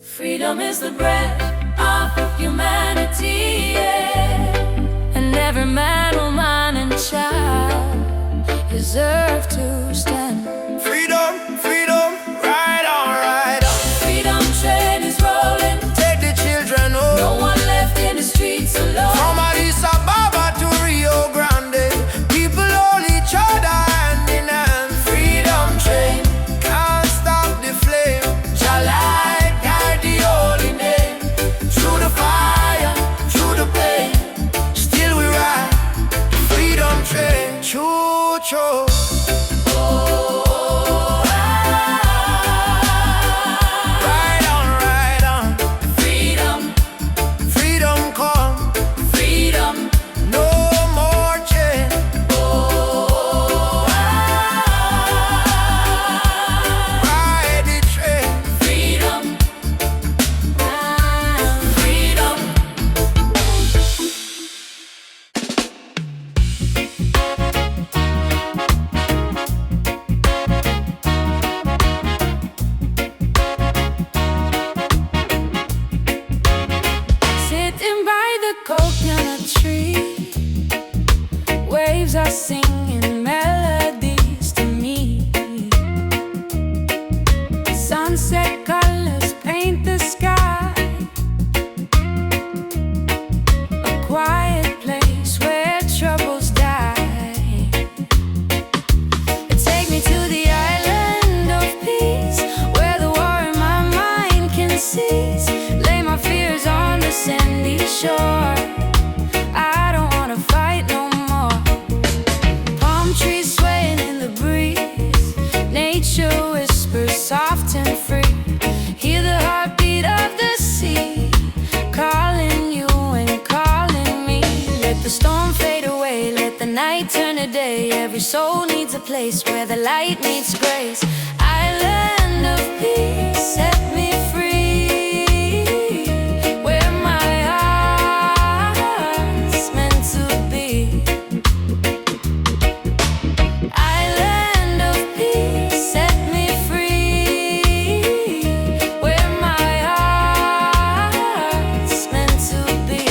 Freedom is the breath of humanity, yeah. And every man, woman, and child deserve to stand. Freedom, freedom, ride on, ride on. Freedom train is rolling. Take the children home. No one left in the streets alone. From Addis Ababa to Rio Grande, people hold each other hand in hand. Freedom train, can't stop the flame. Jah light guide the holy name. Through the fire, through the pain, still we ride. Freedom train, choo choo. Ride on, ride on. Freedom, Freedom come, freedom. no more chain. Ride the train. Freedom, freedom. Sitting by the coconut tree, waves are singing melodies to me. Sunset colors paint the sky. A quiet place where troubles die. Take me to the island of peace, where the war in my mind can cease. Lay my fears on the sandy shore. I don't wanna fight no more. Palm trees swaying in the breeze. Nature whispers soft and free. Hear the heartbeat of the sea, calling you and calling me. Let the storm fade away, let the night turn to day. Every soul needs a place where the light meets grace. Island of peace, set me free, where my heart's meant to be. Island of peace, set me free, where my heart's meant to be.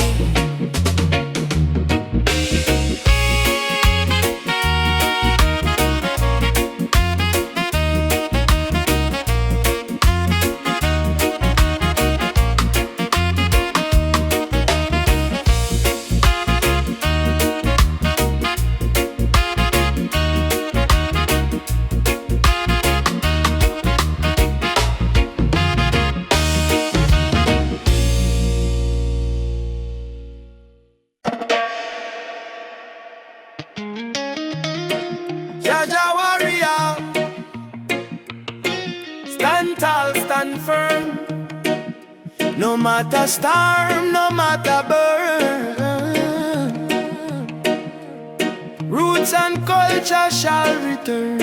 No matter storm, no matter burn, roots and culture shall return.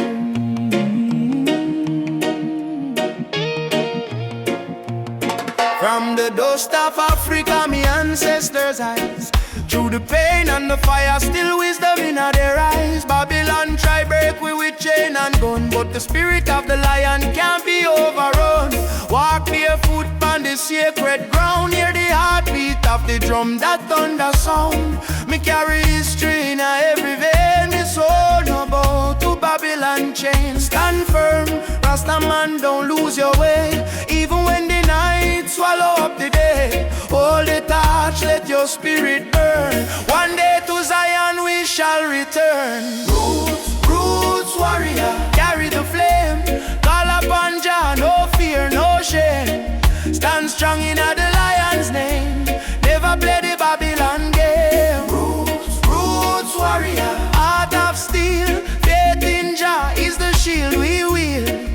From the dust of Africa, me ancestors' eyes, through the pain and the fire, still wisdom in their eyes. Babylon try break we with chain and gun, but the spirit of the lion can't be overrun. Walk barefoot on the sacred ground, hear the heartbeat of the drum, that thunder sound. Me carry history in every vein, me soul no bow to Babylon chain. Stand firm, Rasta man, don't lose your way, even when the night swallow up the day. Hold the torch, let your spirit burn. One day to Zion we shall return. Roots, roots warrior, carry the flame. Call upon Jah, no fear, no shame. Stand strong in the lion's name, never play the Babylon game. Roots, roots warrior, heart of steel. Faith in Jah is the shield we wield.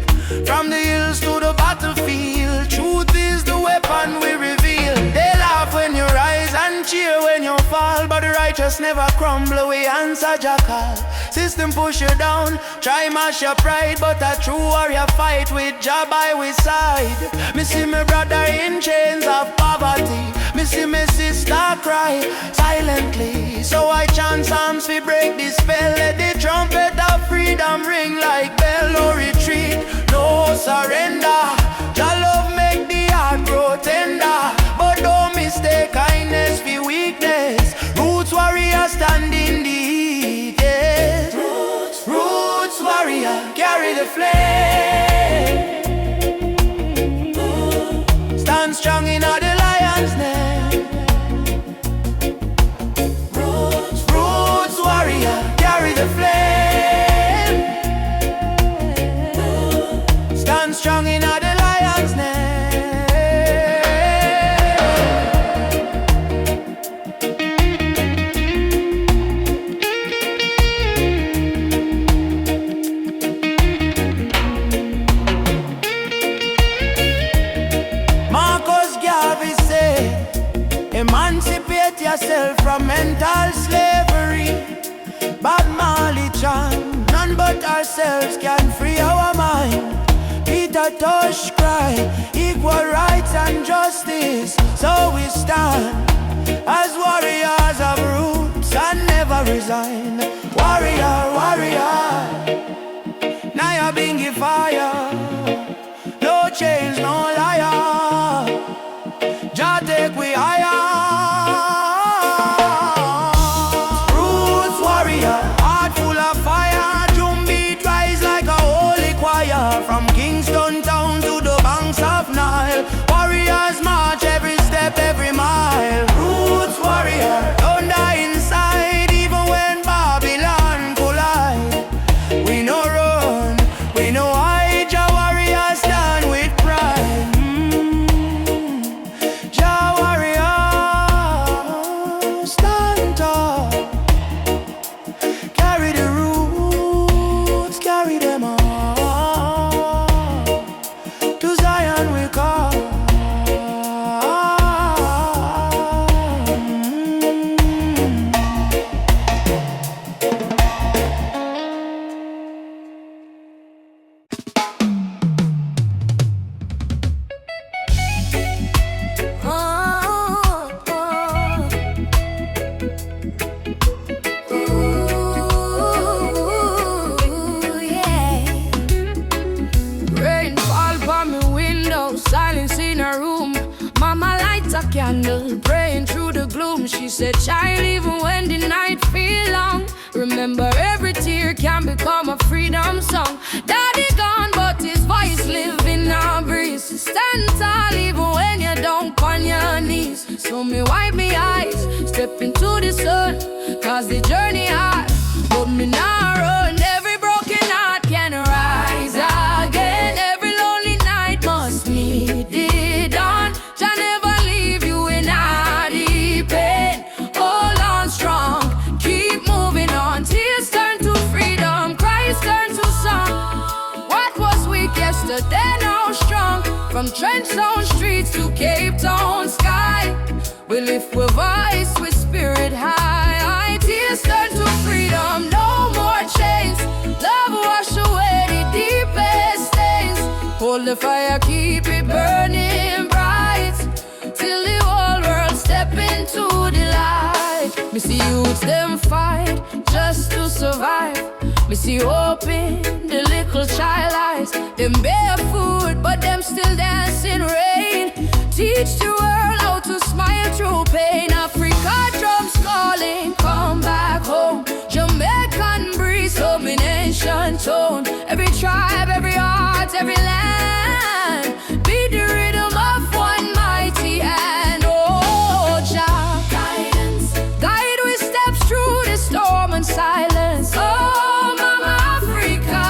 From the hills to the battlefield, truth is the weapon we reveal. They laugh when you rise and cheer when you fall, but the righteous never crumble, we answer Jackal. System push you down, try mash your pride, but a true warrior fight with Jah by his side. Me see my brother in chains of poverty, me see my sister cry silently. So I chant psalms to break this spell, let the trumpet of freedom ring like bell. No retreat, no surrender. Jah love make the heart grow tender, but don't mistake kindness for weakness. Roots warrior stand in the heat, yes. Roots, roots warrior, carry the flame. Stand strong in the lion's name. Roots, roots warrior, carry the flame. Stand strong in the lion's name. Emancipate yourself from mental slavery. Bob Marley chant, none but ourselves can free our mind. Peter Tosh cry, equal rights and justice. So we stand as warriors of roots and never resign. Warrior, warrior, now you're being fire. No chains, no liar. Jah take we higher. Roots warrior, heart full of fire. Drum beat rise like a holy choir. From Kingston town to the banks of Nile, warriors march every step, every mile. Roots warrior, don't die inside, even when Babylon collide. We no run, we no hide. Jah warriors stand with pride. Candle praying through the gloom. She said, child, even when the night feel long, remember every tear can become a freedom song. Daddy gone, but his voice live in our breeze. Stand tall even when you don't on your knees. So me wipe me eyes, step into the sun, cause the journey hard, but me not run. Every broken heart can rise again. Every lonely night must meet the dawn. Jah never leave you in a deep pain. Hold on strong, keep moving on. Tears turn to freedom, cries turn to song. What was weak yesterday now strong. From Trenchtown streets to Cape Town. The youths them fight just to survive. Me see hope in the little child eyes. Them barefoot, but them still dancing rain. Teach the world how to smile through pain. Africa drums calling, come back home. Jamaican breeze, domination tone. Every tribe, every heart, every land. Be the rhythm of one mighty hand. Oh, Jah, guidance, guide we steps through the storm and silence. Oh, Mama Africa,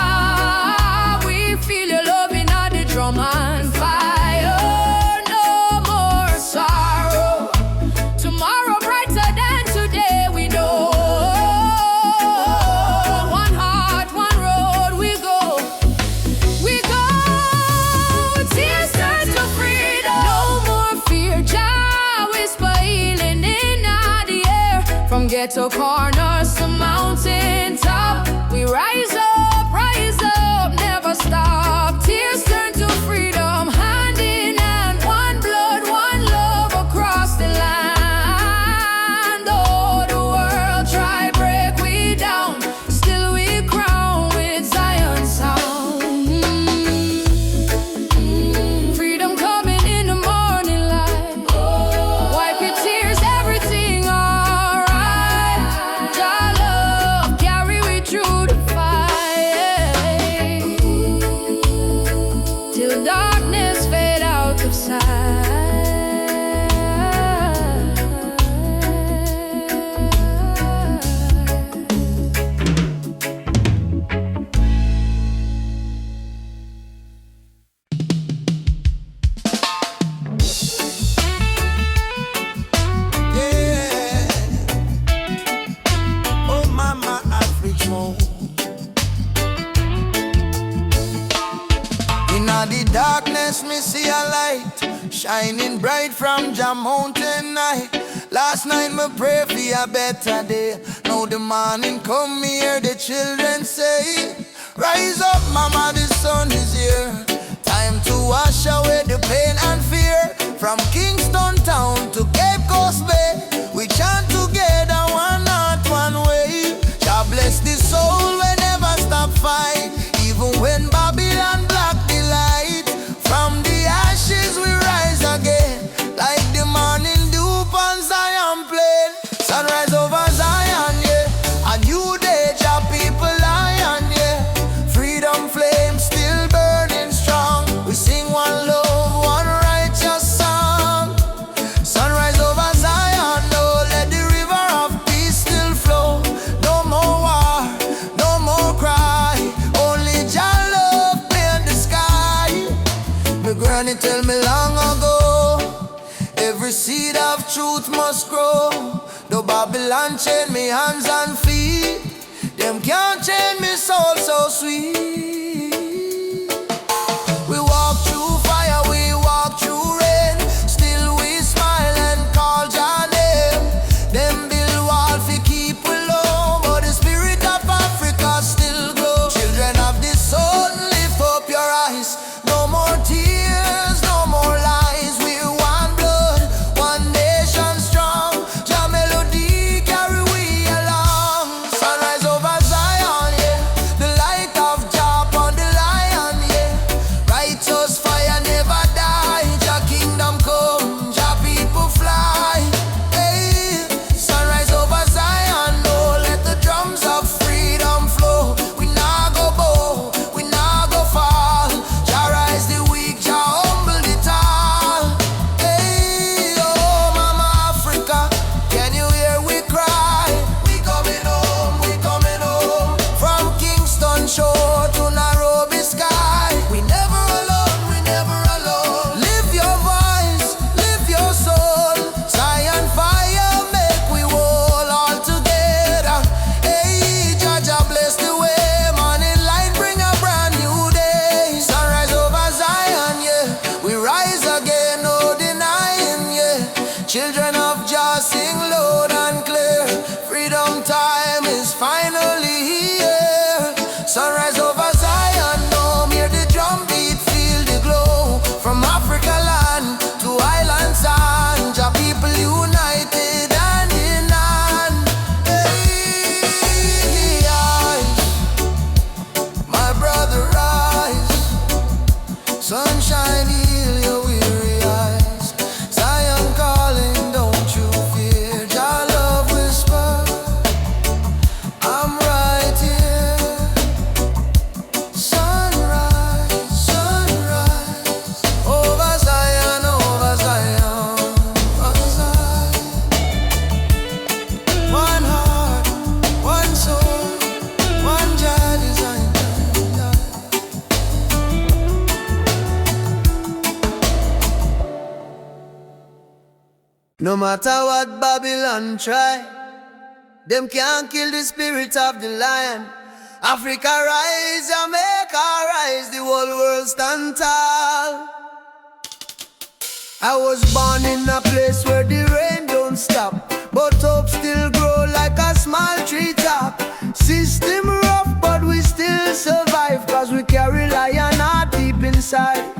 we feel your love in all the drum and fire. No more sorrow. Tomorrow brighter than today, we know. One heart, one road, we go. We go. Tears turn to freedom. No more fear. Jah whisper healing in the air. From ghetto corners to mountain top, we rise up, never stop. Tears turn to freedom, hand in hand, one blood, one love across the land. Oh, the world try break we down, still we crown with Zion sound. Freedom coming in the morning light. Wipe your tears, everything alright. Jah love carry we through the fight, till darkness fade out of sight. Yeah. Oh, Mama Africa. In the darkness, me see a light shining bright from Jah mountain night. Last night me pray for a better day. Now the morning come, me hear the children say, rise up, Mama, the sun is here. Time to wash away the pain and fear. From Kingston town to Cape Coast Bay, we chant together, one heart, one way. Jah bless the soul, we never stop fight. Even when Babylon block the light, from the ashes we rise again, like the morning dew on Zion plain. Sunrise over Zion, yeah. A new day, Jah people lion, yeah. Freedom flame still burning strong. We sing one love, one righteous song. Sunrise over Zion, oh, let the river of peace still flow. No more war, no more cry. Only Jah love paint the sky. My granny tell me long ago, every seed of truth must grow. Though Babylon chain me hands and feet, them can't chain me soul so sweet. We walk through fire, we walk through rain, still we smile and call Jah name. Them build wall fi keep we low, but the spirit of Africa still glow. Children of the sun, lift up your eyes. No more tears, no more lies. We're one blood, one nation strong. Jah melody carry we along. Sunrise over Zion, yeah. The light of Jah upon the lion, yeah. Righteous fire never die. Jah kingdom come, Jah people fly. Hey, sunrise over Zion, oh, let the drums of freedom flow. We nah go bow, we nah go fall. Jah rise the weak, Jah humble the tall. Hey, oh, Mama Africa, can you hear we cry? We coming home, we coming home. From Kingston shore to Nairobi sky. We never alone, we never alone. Live your voice, live your soul. Zion fire make we whole all together. Hey, Jah Jah bless the way. Morning light bring a brand new day. Sunrise over Zion, yeah. We rise again, no denying, yeah. Children of Jah sing loud and clear. Freedom time is finally here. Sunrise over Zion, no hear the drum beat, feel the glow. From Africa land to island sand, Jah people united hand in hand. No matter what Babylon try, them can't kill the spirit of the lion. Africa rise, Jamaica rise, the whole world stand tall. I was born in a place where the rain don't stop, but hope still grow like a small treetop. System rough, but we still survive, cause we carry lion heart deep inside.